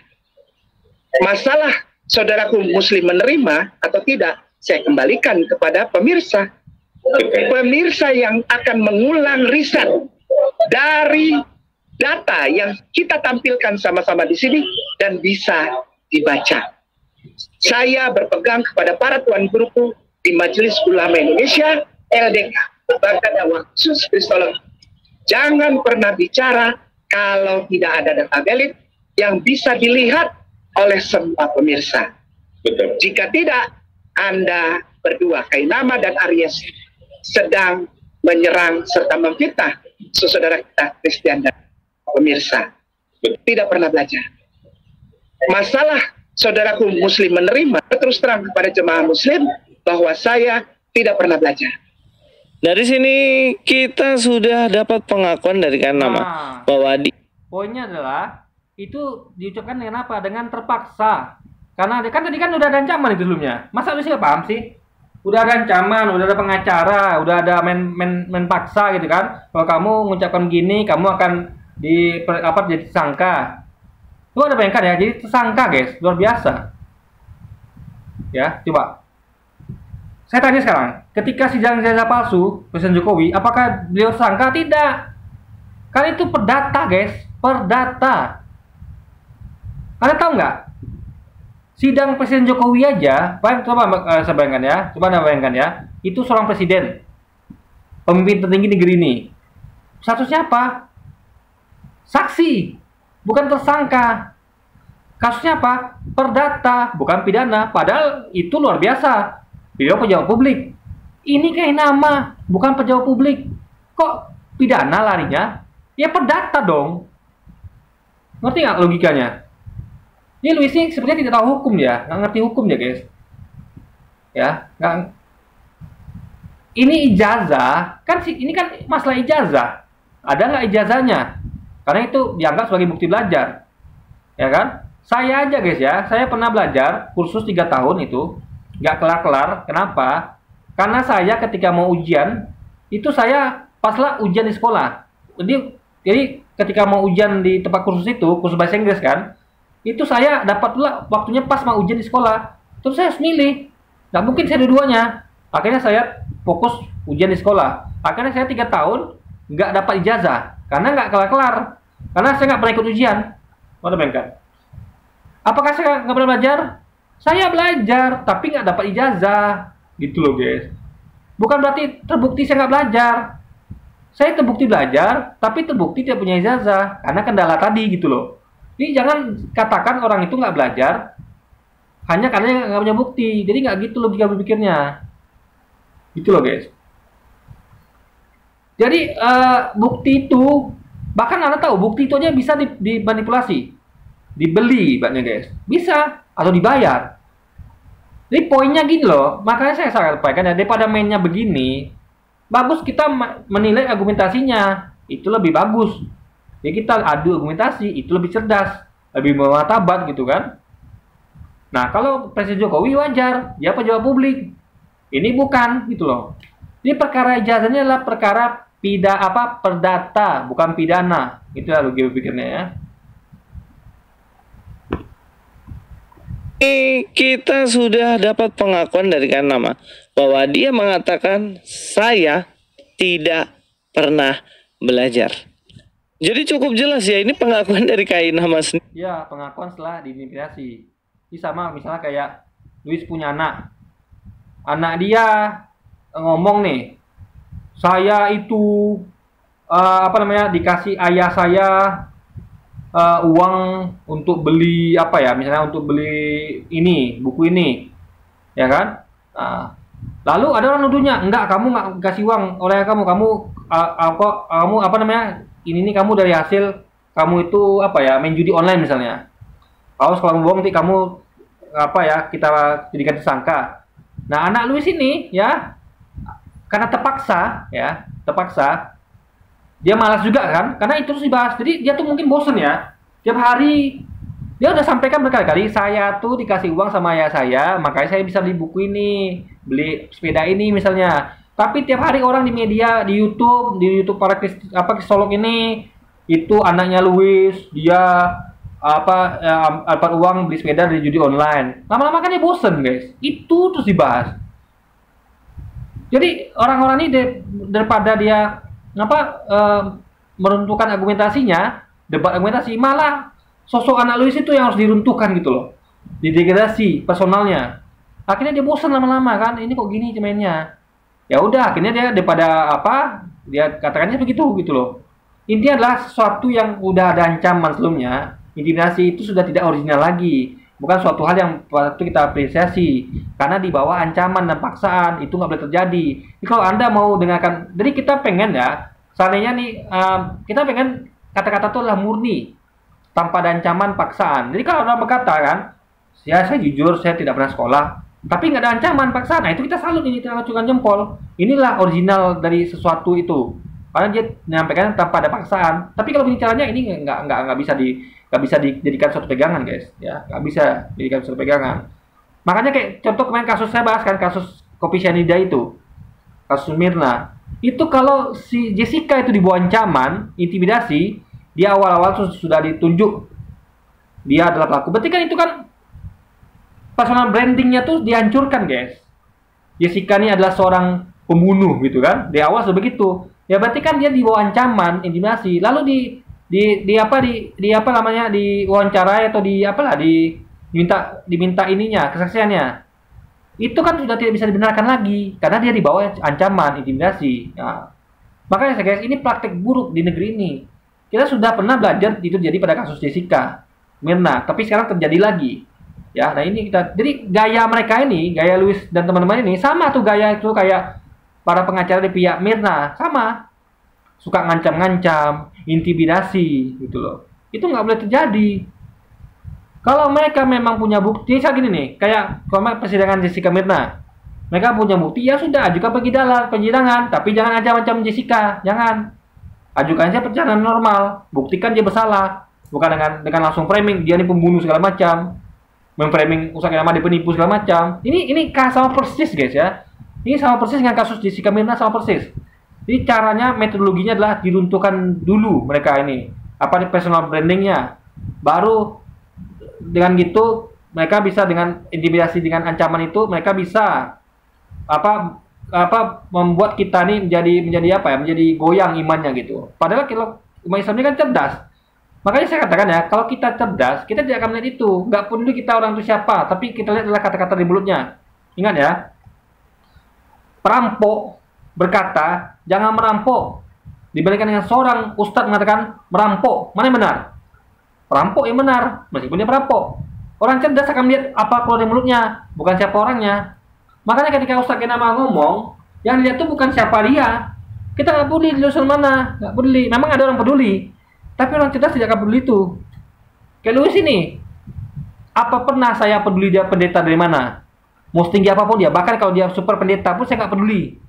[SPEAKER 3] Masalah saudaraku muslim menerima atau tidak, saya kembalikan kepada pemirsa. Pemirsa yang akan mengulang riset dari data yang kita tampilkan sama-sama di sini dan bisa dibaca. Saya berpegang kepada para tuan guruku di Majelis Ulama Indonesia, LDK, Lembaga Dakwah Khusus Kristologi. Jangan pernah bicara kalau tidak ada data valid yang bisa dilihat oleh semua pemirsa.
[SPEAKER 4] Betul.
[SPEAKER 3] Jika tidak, Anda berdua, Kainama dan Aries, sedang menyerang serta memfitnah saudara kita Kristian dan pemirsa. Tidak pernah belajar. Masalah saudaraku muslim menerima, terus terang kepada jemaah muslim bahwa saya tidak pernah belajar.
[SPEAKER 2] Dari sini kita sudah dapat pengakuan dari Kainama bahwa
[SPEAKER 1] poinnya adalah itu diucapkan dengan apa? Dengan terpaksa. Karena kan tadi kan udah ada ancaman itu sebelumnya. Masa lu sih paham sih? Udah ada ancaman, udah ada pengacara, udah ada main paksa gitu kan. Kalau kamu mengucapkan gini, kamu akan jadi tersangka. Lu ada bayangkan ya, jadi tersangka guys, luar biasa. Ya, coba. Saya tanya sekarang, ketika sidang ijazah palsu Presiden Jokowi, apakah beliau tersangka? Tidak. Karena itu perdata guys, perdata. Anda tahu nggak? Sidang Presiden Jokowi aja, coba saya bayangkan ya, coba Anda bayangkan ya, itu seorang presiden, pemimpin tertinggi negeri ini. Statusnya apa? Saksi, bukan tersangka. Kasusnya apa? Perdata, bukan pidana. Padahal itu luar biasa. Beliau pejabat publik. Ini Kainama, bukan pejabat publik. Kok pidana larinya? Ya perdata dong. Ngerti nggak logikanya? Ini Luis ini sebenarnya tidak tahu hukum ya, nggak ngerti hukum ya guys. Ya, nggak. Ini ijazah, kan ini kan masalah ijazah. Ada nggak ijazahnya? Karena itu dianggap sebagai bukti belajar, ya kan? Saya aja guys ya, saya pernah belajar kursus 3 tahun itu, nggak kelar-kelar. Kenapa? Karena saya ketika mau ujian, itu saya paslah ujian di sekolah. Jadi ketika mau ujian di tempat kursus itu, kursus bahasa Inggris kan, itu saya dapat pula waktunya pas mau ujian di sekolah. Terus saya harus milih. Nggak mungkin saya dua-duanya. Akhirnya saya fokus ujian di sekolah. Akhirnya saya 3 tahun nggak dapat ijazah. Karena nggak kelar-kelar. Karena saya nggak pernah ikut ujian. Mana bayangkan? Apakah saya nggak pernah belajar? Saya belajar, tapi nggak dapat ijazah. Gitu loh guys. Bukan berarti terbukti saya nggak belajar. Saya terbukti belajar, tapi terbukti tidak punya ijazah. Karena kendala tadi gitu loh. Jadi jangan katakan orang itu nggak belajar hanya karena nggak punya bukti. Jadi nggak gitu logika berpikirnya. Gitu loh guys. Jadi bukti itu, bahkan Anda tahu bukti itu aja bisa dimanipulasi, dibeli banyak guys, bisa atau dibayar. Jadi poinnya gini loh, makanya saya sampaikan ya, daripada mainnya begini, bagus kita menilai argumentasinya, itu lebih bagus. Jadi kita adu argumentasi, itu lebih cerdas, lebih bermartabat gitu kan. Nah kalau Presiden Jokowi wajar, dia pejabat publik, ini bukan gitu loh. Ini perkara ijazahnya adalah perkara perdata, bukan pidana. Itu ya logika berpikirnya ya.
[SPEAKER 2] Kita sudah dapat pengakuan dari Kainama bahwa dia mengatakan saya tidak pernah belajar. Jadi cukup jelas ya, ini pengakuan dari Kainama sendiri.
[SPEAKER 1] Ya, pengakuan setelah diintimidasi. Ini sama misalnya kayak Luis punya anak. Anak dia ngomong nih, saya itu dikasih ayah saya uang untuk beli apa ya, misalnya untuk beli ini, buku ini, ya kan? Lalu ada orang nuduhnya, enggak, kamu nggak kasih uang oleh kamu ini nih kamu dari hasil kamu itu main judi online misalnya. Kalau bohong nanti kamu kita jadikan tersangka. Nah anak Luis ini ya karena terpaksa dia malas juga kan, karena itu terus dibahas. Jadi dia tuh mungkin bosen ya, tiap hari dia udah sampaikan berkali-kali, saya tuh dikasih uang sama ayah saya, makanya saya bisa beli buku ini. beli sepeda ini misalnya. Tapi tiap hari orang di media, di YouTube para kristolog ini, itu anaknya Louis, dia dapat uang beli sepeda dari judi online. Lama-lama kan dia bosen, guys. Itu terus dibahas. Jadi orang-orang ini daripada dia meruntuhkan argumentasinya, debat argumentasi, malah sosok anak Louis itu yang harus diruntuhkan gitu loh. Didegradasi personalnya. Akhirnya dia bosan lama-lama kan, ini kok gini mainnya. Ya udah, akhirnya dia daripada dia katakannya begitu gitu loh. Intinya adalah sesuatu yang udah ada ancaman sebelumnya, intimidasi itu sudah tidak original lagi. Bukan suatu hal yang waktu kita apresiasi, karena di bawah ancaman dan paksaan itu nggak boleh terjadi. Jadi kalau Anda mau dengarkan, jadi kita pengen ya, seandainya nih kita pengen kata-kata itu adalah murni, tanpa ada ancaman paksaan. Jadi kalau orang berkata kan, ya saya jujur saya tidak pernah sekolah, tapi nggak ada ancaman paksaan, nah itu kita salut, ini kita acungkan jempol. Inilah original dari sesuatu itu, karena dia menyampaikan tanpa ada paksaan. Tapi kalau begini caranya, ini nggak bisa dijadikan suatu pegangan, guys. Ya, nggak bisa dijadikan suatu pegangan. Makanya kayak contoh kemarin kasus saya bahas kan, kasus kopi cyanida itu, kasus Mirna. Itu kalau si Jessica itu dibawa ancaman, intimidasi, di awal-awal sudah ditunjuk dia adalah pelaku. Berarti kan itu kan personal brandingnya tuh dihancurkan, guys. Jessica ini adalah seorang pembunuh gitu kan, di awal sudah begitu. Ya berarti kan dia dibawa ancaman, intimidasi, lalu diwawancarai atau diminta ininya, kesaksiannya. Itu kan sudah tidak bisa dibenarkan lagi karena dia dibawa ancaman, intimidasi. Nah, makanya guys, ini praktek buruk di negeri ini. Kita sudah pernah belajar itu jadi pada kasus Jessica Mirna, tapi sekarang terjadi lagi. Ya, nah ini jadi gaya mereka ini, gaya Louis dan teman-teman ini sama tuh gaya itu kayak para pengacara di pihak Mirna, sama. Suka ngancam-ngancam, intimidasi gitu loh. Itu nggak boleh terjadi. Kalau mereka memang punya bukti, saya gini nih, kayak kemarin persidangan Jessica Mirna. Mereka punya bukti, ya sudah ajukan persidangan, tapi jangan ancam-ancam Jessica, jangan. Ajukan saja persidangan normal, buktikan dia bersalah, bukan dengan langsung framing dia ini pembunuh segala macam. Memframing usaha nama dia penipu segala macam. Ini sama persis, guys ya. Ini sama persis dengan kasus Jessica Mirna, sama persis. Jadi caranya, metodologinya adalah diruntuhkan dulu mereka ini. Apa personal brandingnya. Baru dengan gitu mereka bisa dengan intimidasi, dengan ancaman itu mereka bisa membuat kita nih menjadi goyang imannya gitu. Padahal kalau umat Islam ini kan cerdas. Makanya saya katakan ya, kalau kita cerdas, kita tidak akan melihat itu. Nggak peduli kita orang itu siapa, tapi kita lihat adalah kata-kata di mulutnya. Ingat ya, perampok berkata, jangan merampok. Dibandingkan dengan seorang ustadz mengatakan, merampok. Mana yang benar? Perampok yang benar, meskipun dia perampok. Orang cerdas akan melihat apa keluar dari mulutnya, bukan siapa orangnya. Makanya ketika Ustadz Kenama ngomong, yang dilihat itu bukan siapa dia. Kita nggak peduli di usul mana, nggak peduli. Memang ada orang peduli, tapi orang cerdas tidak akan peduli itu. Kayak Louis ini, apa pernah saya peduli dia pendeta dari mana? Mau setinggi apapun dia, bahkan kalau dia super pendeta pun saya nggak peduli.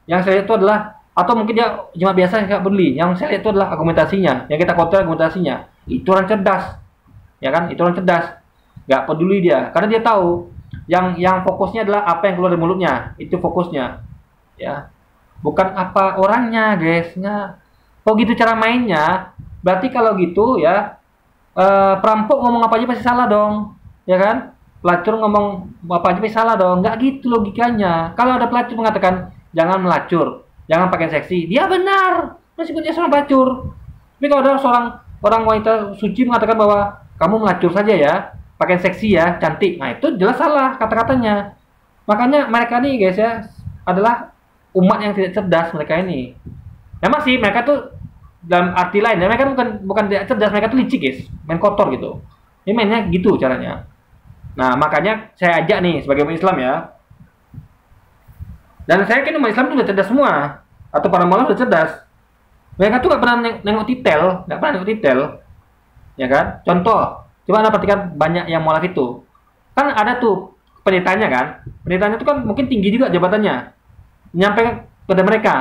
[SPEAKER 1] Yang saya lihat itu adalah, atau mungkin dia cuma biasa, saya nggak peduli. Yang saya lihat itu adalah argumentasinya, yang kita kontrol argumentasinya. Itu orang cerdas, ya kan? Itu orang cerdas, nggak peduli dia, karena dia tahu yang fokusnya adalah apa yang keluar dari mulutnya, itu fokusnya, ya. Bukan apa orangnya, guys. Nah, kok gitu cara mainnya? Berarti kalau gitu ya, perampok ngomong apa aja pasti salah dong, ya kan? Pelacur ngomong apa aja pasti salah dong. Nggak gitu logikanya. Kalau ada pelacur mengatakan jangan melacur, jangan pakai seksi, dia benar, meskipun dia seorang pelacur. Tapi kalau ada orang wanita suci mengatakan bahwa kamu melacur saja ya, pakai seksi ya, cantik, nah itu jelas salah kata-katanya. Makanya mereka nih guys ya, adalah umat yang tidak cerdas mereka ini. Memang sih mereka tuh dalam arti lain, mereka bukan tidak cerdas, mereka tuh licik guys, main kotor gitu. Ini mainnya gitu caranya. Nah makanya saya ajak nih sebagai umat Islam ya, dan saya yakin umat Islam tuh udah cerdas semua, atau para malah udah cerdas. Mereka tuh nggak pernah nengok detail, ya kan? Contoh, coba Anda perhatikan banyak yang mualaf itu, kan ada tuh pendetanya kan, pendetanya tuh kan mungkin tinggi juga jabatannya, menyampaikan kepada mereka,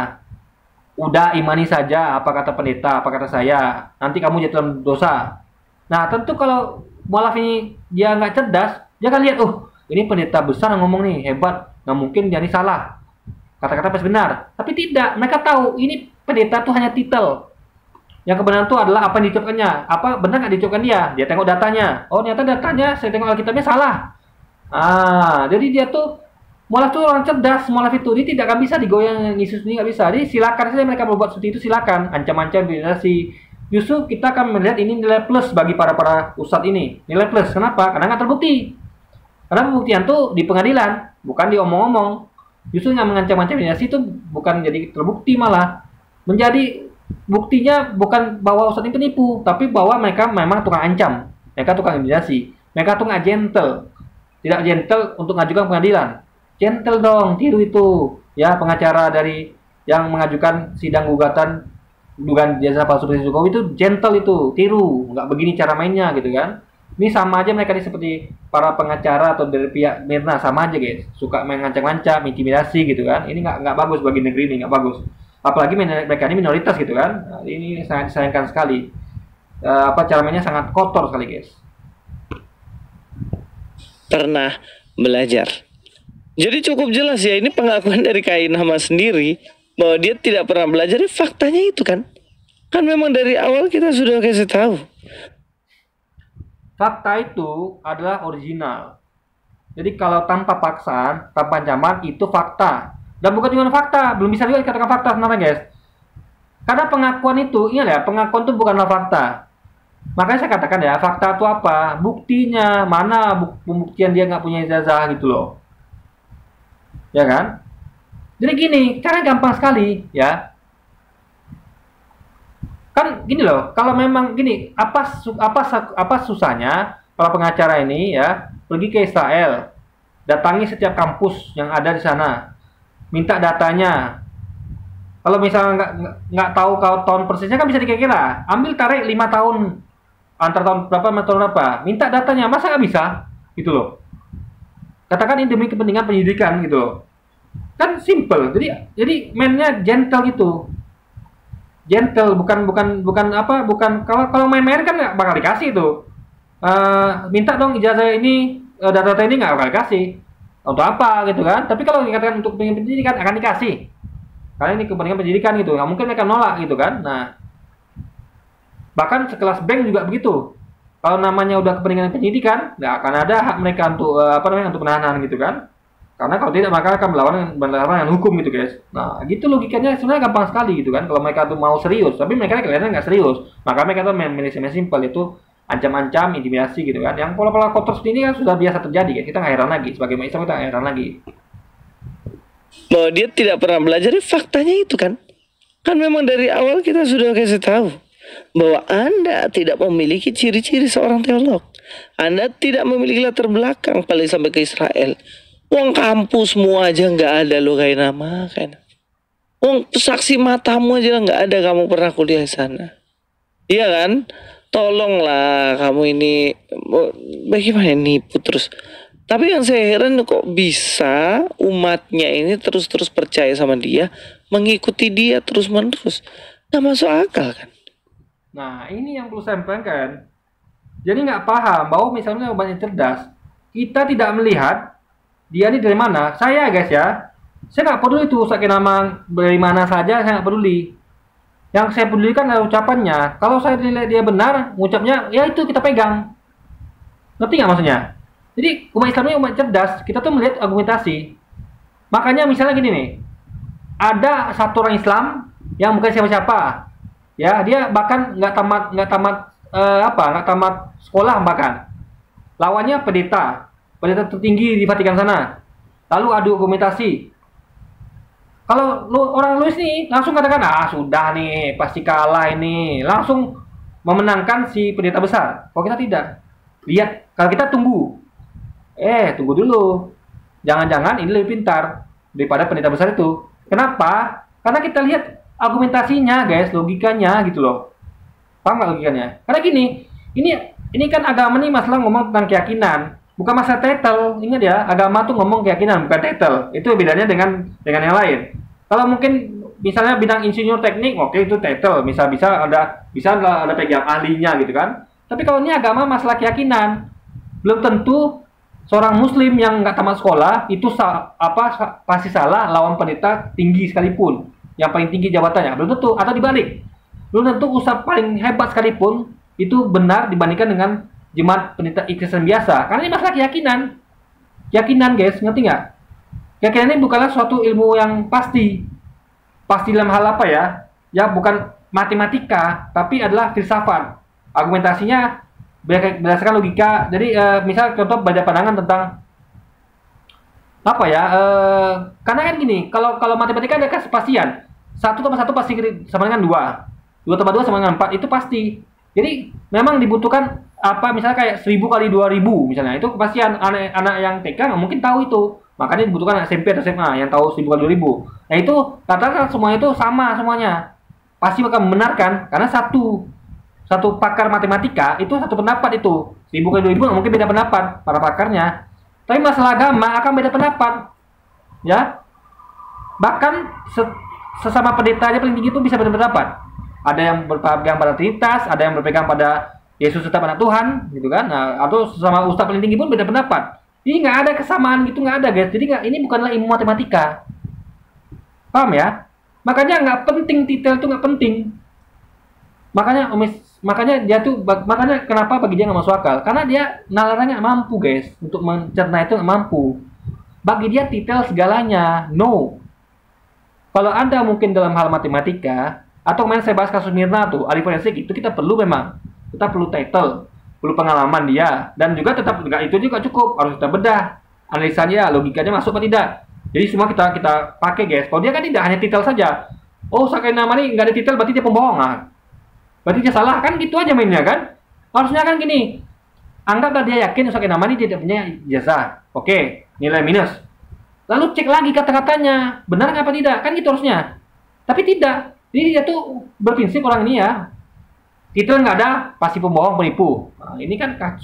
[SPEAKER 1] udah imani saja apa kata pendeta, apa kata saya, nanti kamu jatuh dalam dosa. Nah tentu kalau mualaf ini dia nggak cerdas, dia kan lihat, ini pendeta besar yang ngomong nih, hebat, Nah mungkin jadi salah, kata-kata pasti benar, tapi tidak. Mereka tahu ini pendeta itu hanya titel. Yang kebenaran itu adalah apa yang diucapkannya, apa benar nggak diucapkan dia. Dia tengok datanya. Oh ternyata datanya, saya tengok Alkitabnya salah. Jadi dia tuh mualaf tuh orang cerdas, mualaf itu dia tidak akan bisa digoyang Yesus ini, nggak bisa. Jadi silakan saja mereka berbuat seperti itu, silakan ancam-ancam intimidasi. Justru kita akan melihat ini nilai plus bagi para ustadz ini. Nilai plus, kenapa? Karena nggak terbukti. Karena pembuktian tuh di pengadilan, bukan diomong-omong. Justru yang mengancam-ancam intimidasi itu bukan jadi terbukti, malah menjadi buktinya bukan bahwa ustadz ini penipu, tapi bahwa mereka memang tukang ancam, mereka tukang intimidasi, mereka tuh nggak gentle, tidak gentle untuk mengajukan pengadilan. Gentle dong, tiru itu ya pengacara dari yang mengajukan sidang gugatan dugaan jasa palsu Presiden Jokowi itu gentle, itu tiru, nggak begini cara mainnya gitu kan. Ini sama aja mereka ini seperti para pengacara atau dari pihak Mirna, sama aja guys, suka mengancam-ancam, intimidasi gitu kan. Ini nggak bagus bagi negeri ini, nggak bagus. Apalagi mereka ini minoritas gitu kan. Nah, ini sangat disayangkan sekali. Cara mainnya sangat kotor sekali guys.
[SPEAKER 2] Pernah belajar. Jadi cukup jelas ya, ini pengakuan dari Kainama sendiri bahwa dia tidak pernah belajar. Faktanya itu kan memang dari awal kita sudah kasih tahu.
[SPEAKER 1] Fakta itu adalah original. Jadi kalau tanpa paksaan, tanpa ancaman, itu fakta. Dan bukan cuma fakta, belum bisa juga dikatakan fakta sebenarnya guys. Karena pengakuan itu, ingat ya, pengakuan itu bukanlah fakta. Makanya saya katakan ya, fakta itu apa? Buktinya, mana pembuktian dia nggak punya ijazah gitu loh. Ya kan? Jadi gini, cara gampang sekali ya. Kan gini loh, kalau memang gini, apa susahnya para pengacara ini ya pergi ke Israel, datangi setiap kampus yang ada di sana, minta datanya. Kalau misalnya nggak tahu tahun persisnya kan bisa dikira-kira, ambil tarik 5 tahun antar tahun berapa tahun berapa, minta datanya, masa nggak bisa gitu loh. Katakan ini demi kepentingan penyidikan gitu loh, kan simple. Jadi mainnya gentle gitu. Gentle, bukan kalau main-main kan nggak bakal dikasih tuh. Minta dong ijazah ini, data ini nggak bakal dikasih. Untuk apa gitu kan? Tapi kalau dikatakan untuk kepentingan pendidikan akan dikasih. Karena ini kepentingan pendidikan gitu, nggak mungkin mereka nolak gitu kan. Nah, bahkan sekelas bank juga begitu. Kalau namanya udah kepentingan pendidikan, nggak akan ada hak mereka untuk untuk penahanan gitu kan. Karena kalau tidak maka akan berlawanan dengan hukum gitu guys. Nah gitu logikanya sebenarnya gampang sekali gitu kan. Kalau mereka tuh mau serius, tapi mereka kelihatan nggak serius. Maka mereka tuh memilih simpel, itu ancam-ancam, intimidasi gitu kan. Yang pola-pola kotor seperti ini kan sudah biasa terjadi guys. Kita nggak heran lagi. Sebagai Islam kita nggak heran lagi.
[SPEAKER 2] Bahwa dia tidak pernah belajar, faktanya itu kan memang dari awal kita sudah kasih tahu bahwa Anda tidak memiliki ciri-ciri seorang teolog. Anda tidak memiliki latar belakang paling sampai ke Israel. Uang kampusmu aja nggak ada lo Kainama kan. Uang saksi matamu aja nggak ada, kamu pernah kuliah di sana. Iya kan? Tolonglah kamu ini, bagaimana nipu terus. Tapi yang saya heran kok bisa umatnya ini terus-terus percaya sama dia, mengikuti dia terus-menerus. Nggak masuk akal kan?
[SPEAKER 1] Nah ini yang perlu saya sampaikan. Jadi nggak paham bahwa misalnya umatnya cerdas, kita tidak melihat dia ini dari mana. Saya guys ya, saya nggak peduli tuh Ustaz Kainama dari mana saja, saya nggak peduli. Yang saya pedulikan adalah ucapannya. Kalau saya nilai dia benar, ucapnya ya itu kita pegang. Ngerti nggak maksudnya? Jadi umat Islam ini umat cerdas, kita tuh melihat argumentasi. Makanya misalnya gini nih, ada satu orang Islam yang bukan siapa-siapa, ya dia bahkan nggak tamat sekolah bahkan. Lawannya pendeta tertinggi di Vatikan sana. Lalu adu argumentasi. Kalau orang Louis nih langsung katakan, sudah nih pasti kalah ini, langsung memenangkan si pendeta besar. Kalau kita tidak, lihat, kalau kita tunggu dulu, jangan-jangan ini lebih pintar daripada pendeta besar itu. Kenapa? Karena kita lihat argumentasinya guys, logikanya gitu loh. Paham nggak logikanya? Karena gini, ini kan agama nih masalah ngomong tentang keyakinan, bukan masalah title. Ingat ya, agama tuh ngomong keyakinan, bukan title. Itu bedanya dengan yang lain. Kalau mungkin misalnya bidang insinyur teknik, oke itu title, bisa ada pegang ahlinya gitu kan. Tapi kalau ini agama masalah keyakinan, belum tentu seorang muslim yang nggak tamat sekolah itu pasti salah lawan pendeta tinggi sekalipun, yang paling tinggi jabatannya, belum tentu. Atau dibalik, belum tentu ustadz paling hebat sekalipun itu benar dibandingkan dengan jemaat pendeta Kristen biasa. Karena ini masalah keyakinan guys, ngerti nggak? Keyakinan ini bukanlah suatu ilmu yang pasti dalam hal apa ya, bukan matematika, tapi adalah filsafat. Argumentasinya berdasarkan logika. Jadi misal contoh beda pandangan tentang apa ya, karena kan gini, kalau matematika ada kepastian, 1+1 pasti sama dengan 2 tambah 2 sama dengan 4, itu pasti. Jadi memang dibutuhkan apa, misalnya kayak 1000 kali 2000 misalnya, itu kepastian. Anak yang TK nggak mungkin tahu itu, makanya dibutuhkan SMP atau SMA yang tahu 1000 kali 2000. Nah itu katakan semuanya itu sama semuanya, pasti akan membenarkan, karena satu pakar matematika itu satu pendapat. Itu 1000 kali 2000 mungkin beda pendapat para pakarnya, tapi masalah agama akan beda pendapat ya. Bahkan sesama pendeta aja paling tinggi itu bisa beda pendapat. Ada yang berpegang pada Trinitas, ada yang berpegang pada Yesus tetap anak Tuhan gitu kan. Nah, atau sesama ustaz paling tinggi pun beda pendapat. Jadi nggak ada kesamaan gitu, nggak ada guys. Jadi ini bukanlah ilmu matematika, paham ya? Makanya nggak penting, detail itu nggak penting. Makanya kenapa bagi dia nggak masuk akal? Karena dia nalarnya nggak mampu guys, untuk mencerna itu nggak mampu. Bagi dia detail segalanya, no. Kalau Anda mungkin dalam hal matematika, atau kemarin saya bahas kasus Mirna tuh, ahli forensik, itu kita perlu title, perlu pengalaman dia, dan juga tetap nggak itu juga cukup, harus kita bedah analisanya, logikanya masuk atau tidak. Jadi semua kita pakai guys. Kalau dia kan tidak hanya titel saja. Oh, Sakina Mani nggak ada titel berarti dia pembohong. Berarti dia salah, kan gitu aja mainnya kan? Harusnya kan gini, anggaplah dia yakin Sakina Mani tidak punya ijazah, oke, nilai minus. Lalu cek lagi kata-katanya, benar apa tidak, kan gitu harusnya. Tapi tidak. Jadi dia tuh berprinsip orang ini ya, titel nggak ada, pasti pembohong, penipu. Nah, ini kan kasus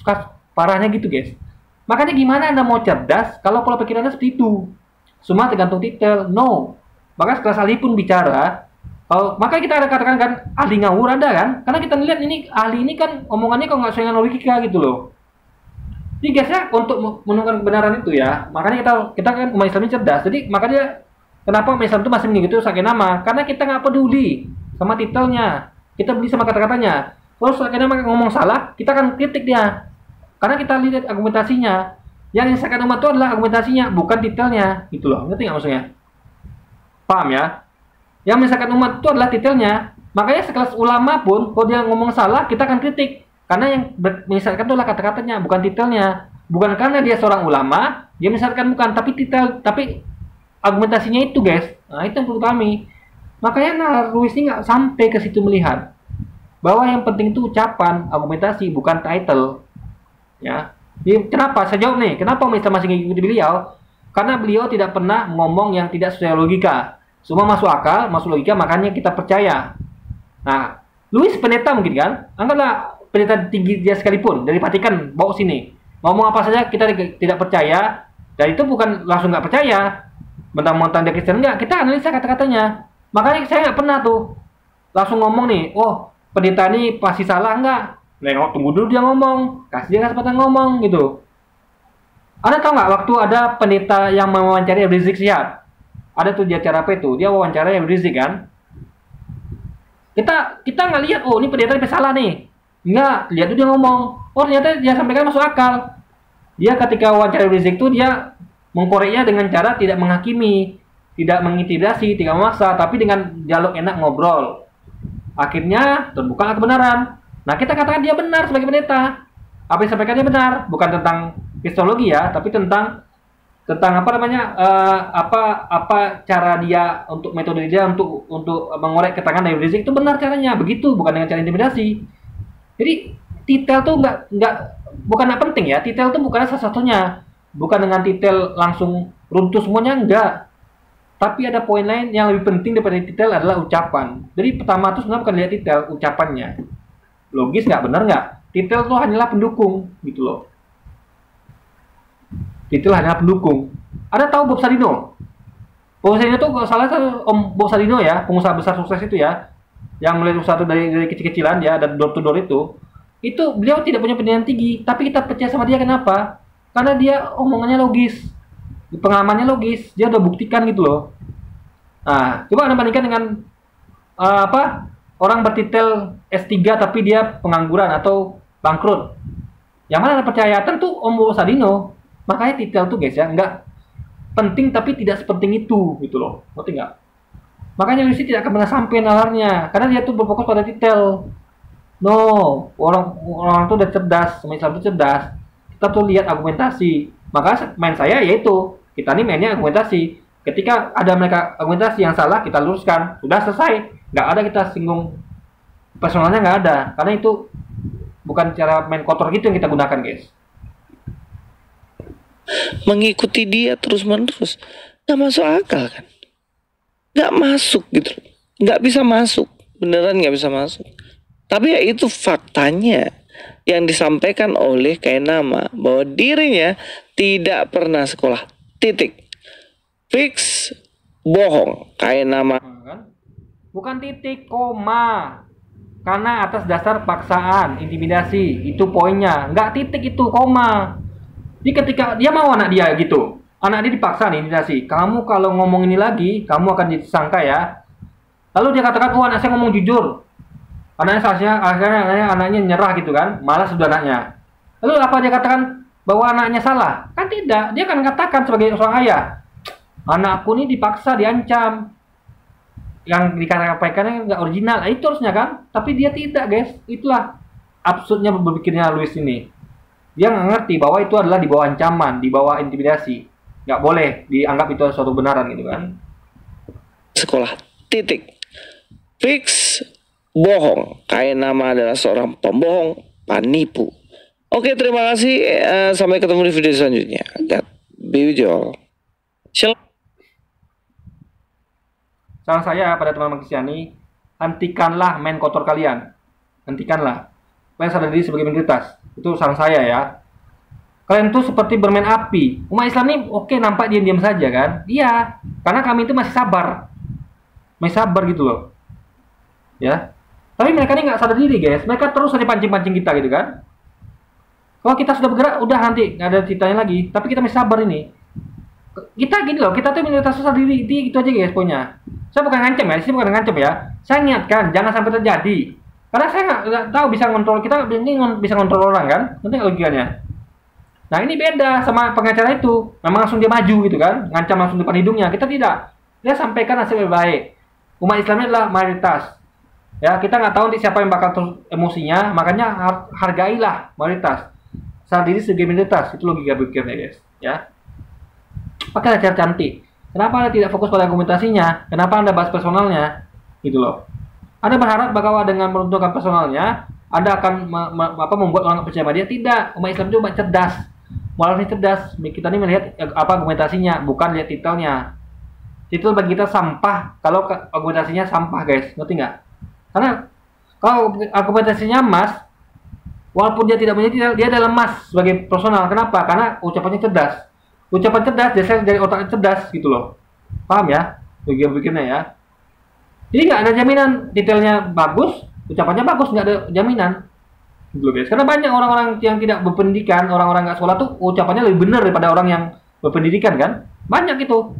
[SPEAKER 1] parahnya gitu guys. Makanya gimana Anda mau cerdas kalau pola pikir Anda seperti itu? Semua tergantung titel, no. Maka sekelas ahli pun bicara, maka kita ada katakan kan ahli ngawur ada kan? Karena kita lihat ini ahli ini kan omongannya kok nggak sesuai dengan logika gitu loh. Jadi guysnya untuk menemukan kebenaran itu ya, makanya kita kan umat Islam ini cerdas. Jadi makanya kenapa umat Islam itu masih mengikuti Sakina Nama? Karena kita nggak peduli sama titelnya, kita peduli sama kata-katanya. Kalau Sakina Nama ngomong salah, kita akan kritik dia. Karena kita lihat argumentasinya. Yang disahkan umat itu adalah argumentasinya, bukan detailnya, gitu loh. Ngerti nggak maksudnya? Paham ya? Yang menyesatkan umat itu adalah detailnya. Makanya sekelas ulama pun, kalau dia ngomong salah, kita akan kritik. Karena yang menyesatkan itu adalah kata-katanya, bukan detailnya. Bukan karena dia seorang ulama, dia menyesatkan bukan, tapi argumentasinya itu guys. Nah itu yang perlu kami. Makanya Luis ini nggak sampai ke situ melihat bahwa yang penting itu ucapan, argumentasi, bukan title. Ya. Jadi, kenapa? Saya jawab nih, kenapa Mr. masih mengikuti beliau? Karena beliau tidak pernah ngomong yang tidak sesuai logika. Semua masuk akal, masuk logika, makanya kita percaya. Nah, Luis pendeta mungkin kan? Anggaplah pendeta tinggi dia sekalipun, dari Vatikan bawa sini. Ngomong apa saja kita tidak percaya, dan itu bukan langsung nggak percaya. Mentang-mentang dia Kristen, enggak, kita analisa kata-katanya. Makanya saya nggak pernah tuh langsung ngomong nih, oh pendeta ini pasti salah, enggak. Nengok, tunggu dulu dia ngomong, kasih dia kesempatan ngomong gitu. Anda tahu nggak waktu ada pendeta yang mewawancari Habib Rizik Syihab? Ada tuh di acara apa itu? Dia wawancara Habib Rizik kan? Kita nggak lihat, oh ini pendeta ini salah nih. Enggak, lihat tuh dia ngomong. Oh ternyata dia sampaikan masuk akal. Dia ketika wawancara Habib Rizik itu dia mengkoreknya dengan cara tidak menghakimi, tidak mengintimidasi, tidak memaksa, tapi dengan dialog enak ngobrol. Akhirnya terbuka kebenaran. Nah kita katakan dia benar sebagai pendeta. Apa yang disampaikan dia benar, bukan tentang kristologi ya, tapi tentang apa namanya, apa cara dia untuk metode dia untuk mengorek keterangan dari Rizik itu benar caranya, begitu, bukan dengan cara intimidasi. Jadi titel tuh bukan penting ya, titel tuh bukan satu-satunya, bukan dengan titel langsung runtuh semuanya, enggak. Tapi ada poin lain yang lebih penting daripada titel adalah ucapan. Jadi pertama tuh sebenarnya bukan lihat titel, ucapannya. Logis nggak, benar nggak? Titel itu hanyalah pendukung, gitu loh. Titel hanyalah pendukung. Ada tahu Bob Sadino? Bob Sadino itu salah satu Om Bob Sadino ya, pengusaha besar sukses itu ya, yang mulai usaha itu dari kecil-kecilan ya, dan door to door itu beliau tidak punya pendidikan tinggi, tapi kita percaya sama dia kenapa? Karena dia omongannya logis, pengalamannya logis, dia udah buktikan gitu loh. Nah, coba Anda bandingkan dengan orang bertitel S3 tapi dia pengangguran atau bangkrut. Yang mana Anda percaya? Tentu Om Sadino. Makanya titel tuh guys ya, nggak penting tapi tidak sepenting itu gitu loh. Ngerti nggak? Makanya Lucy tidak akan pernah sampai nalarnya karena dia tuh berfokus pada titel. No, orang tuh udah cerdas, sama Islam tuh cerdas. Kita tuh lihat argumentasi. Maka main saya yaitu kita nih mainnya argumentasi. Ketika ada mereka argumentasi yang salah, kita luruskan. Sudah selesai. Nggak ada kita singgung personalnya, nggak ada. Karena itu bukan cara main kotor gitu yang kita gunakan, guys.
[SPEAKER 2] Mengikuti dia terus-menerus nggak masuk akal kan? Nggak masuk gitu, nggak bisa masuk, beneran nggak bisa masuk. Tapi ya itu faktanya yang disampaikan oleh Kainama, bahwa dirinya tidak pernah sekolah, titik, fix, bohong. Kainama
[SPEAKER 1] bukan titik, koma, karena atas dasar paksaan, intimidasi, itu poinnya. Nggak titik, itu koma. Jadi ketika dia mau anak dia gitu, anak dia dipaksa nih, intimidasi. Kamu kalau ngomong ini lagi, kamu akan disangka ya. Lalu dia katakan, oh anak saya ngomong jujur. Akhirnya anaknya nyerah gitu kan, malas sudah anaknya. Lalu apa dia katakan? Bahwa anaknya salah? Kan tidak. Dia akan katakan sebagai seorang ayah, anakku ini dipaksa, diancam. Yang dikatakannya nggak original, itu harusnya kan. Tapi dia tidak, guys. Itulah absurdnya berpikirnya Luis ini. Dia nggak ngerti bahwa itu adalah di bawah ancaman, di bawah intimidasi. Nggak boleh dianggap itu suatu kebenaran gitu kan.
[SPEAKER 2] Sekolah, titik, fix, bohong. Kainama adalah seorang pembohong, penipu. Oke, terima kasih. Sampai ketemu di video selanjutnya. God be with you all. Shalom.
[SPEAKER 1] Saran saya pada teman-teman Kristiani, hentikanlah main kotor kalian. Hentikanlah. Kalian sadar diri sebagai minoritas. Itu saran saya ya. Kalian tuh seperti bermain api. Umat Islam ini oke nampak diam-diam saja kan? Iya, karena kami itu masih sabar. Masih sabar gitu loh. Ya. Tapi mereka ini nggak sadar diri, guys. Mereka terus saja pancing-pancing kita gitu kan. Kalau kita sudah bergerak, udah nanti nggak ada ceritanya lagi. Tapi kita masih sabar ini. Kita gini loh, kita tuh minoritas sadar diri. Itu aja guys poinnya. Saya bukan ngancam ya, sini bukan ngancam ya. Saya ingatkan, jangan sampai terjadi. Karena saya nggak tahu bisa ngontrol, kita ini bisa ngontrol orang kan. Nanti logikanya. Nah ini beda sama pengacara itu. Memang langsung dia maju gitu kan. Ngancam langsung depan hidungnya. Kita tidak. Dia sampaikan hasil yang baik. Umat Islamnya adalah mayoritas. Ya, kita nggak tahu nanti siapa yang bakal terus emosinya. Makanya hargailah mayoritas. Sadar diri sebagai minoritas. Itu logika berpikirnya guys. Ya. Pakai cara cantik. Kenapa Anda tidak fokus pada argumentasinya? Kenapa Anda bahas personalnya? Gitu loh. Anda berharap bahwa dengan menentukan personalnya, Anda akan membuat orang percaya pada dia? Tidak. Umat Islam itu umat cerdas. Moralnya cerdas. Kita ini melihat argumentasinya, bukan lihat titelnya. Titel bagi kita sampah kalau argumentasinya sampah, guys. Ngerti nggak? Karena kalau argumentasinya emas, walaupun dia tidak punya titel, dia adalah emas sebagai personal. Kenapa? Karena ucapannya cerdas. Ucapan cerdas, dasar dari otaknya cerdas gitu loh. Paham ya? Begini ya. Jadi nggak ada jaminan detailnya bagus, ucapannya bagus, nggak ada jaminan. Gitu loh guys. Karena banyak orang-orang yang tidak berpendidikan, orang-orang nggak sekolah tuh ucapannya lebih benar daripada orang yang berpendidikan kan. Banyak itu.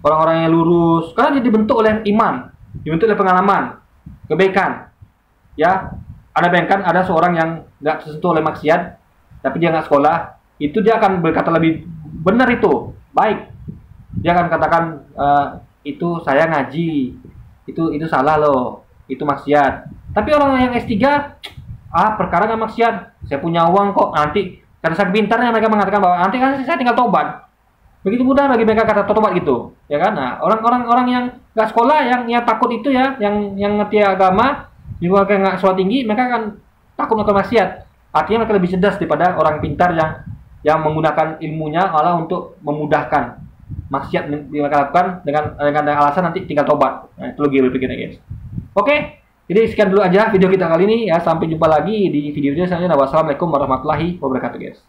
[SPEAKER 1] Orang-orang yang lurus. Karena dia dibentuk oleh iman, dibentuk oleh pengalaman, kebaikan. Ya, Anda bayangkan ada seorang yang nggak tersentuh oleh maksiat, tapi dia nggak sekolah, itu dia akan berkata lebih benar itu, baik. Dia akan katakan itu saya ngaji, itu salah loh, itu maksiat. Tapi orang yang S3, perkara nggak maksiat, saya punya uang kok, nanti karena saya pintarnya mereka mengatakan bahwa nanti kan saya tinggal tobat. Begitu mudah bagi mereka kata tobat gitu, ya kan? Nah, orang yang nggak sekolah, yang takut itu ya, yang ngerti agama, juga nggak sekolah tinggi, mereka akan takut melakukan maksiat. Artinya mereka lebih cerdas daripada orang pintar yang menggunakan ilmunya malah untuk memudahkan maksiat mereka lakukan dengan alasan nanti tinggal tobat. Nah, itu lagi berpikirnya guys. Oke, jadi sekian dulu aja video kita kali ini ya. Sampai jumpa lagi di video selanjutnya. Wassalamualaikum warahmatullahi wabarakatuh guys.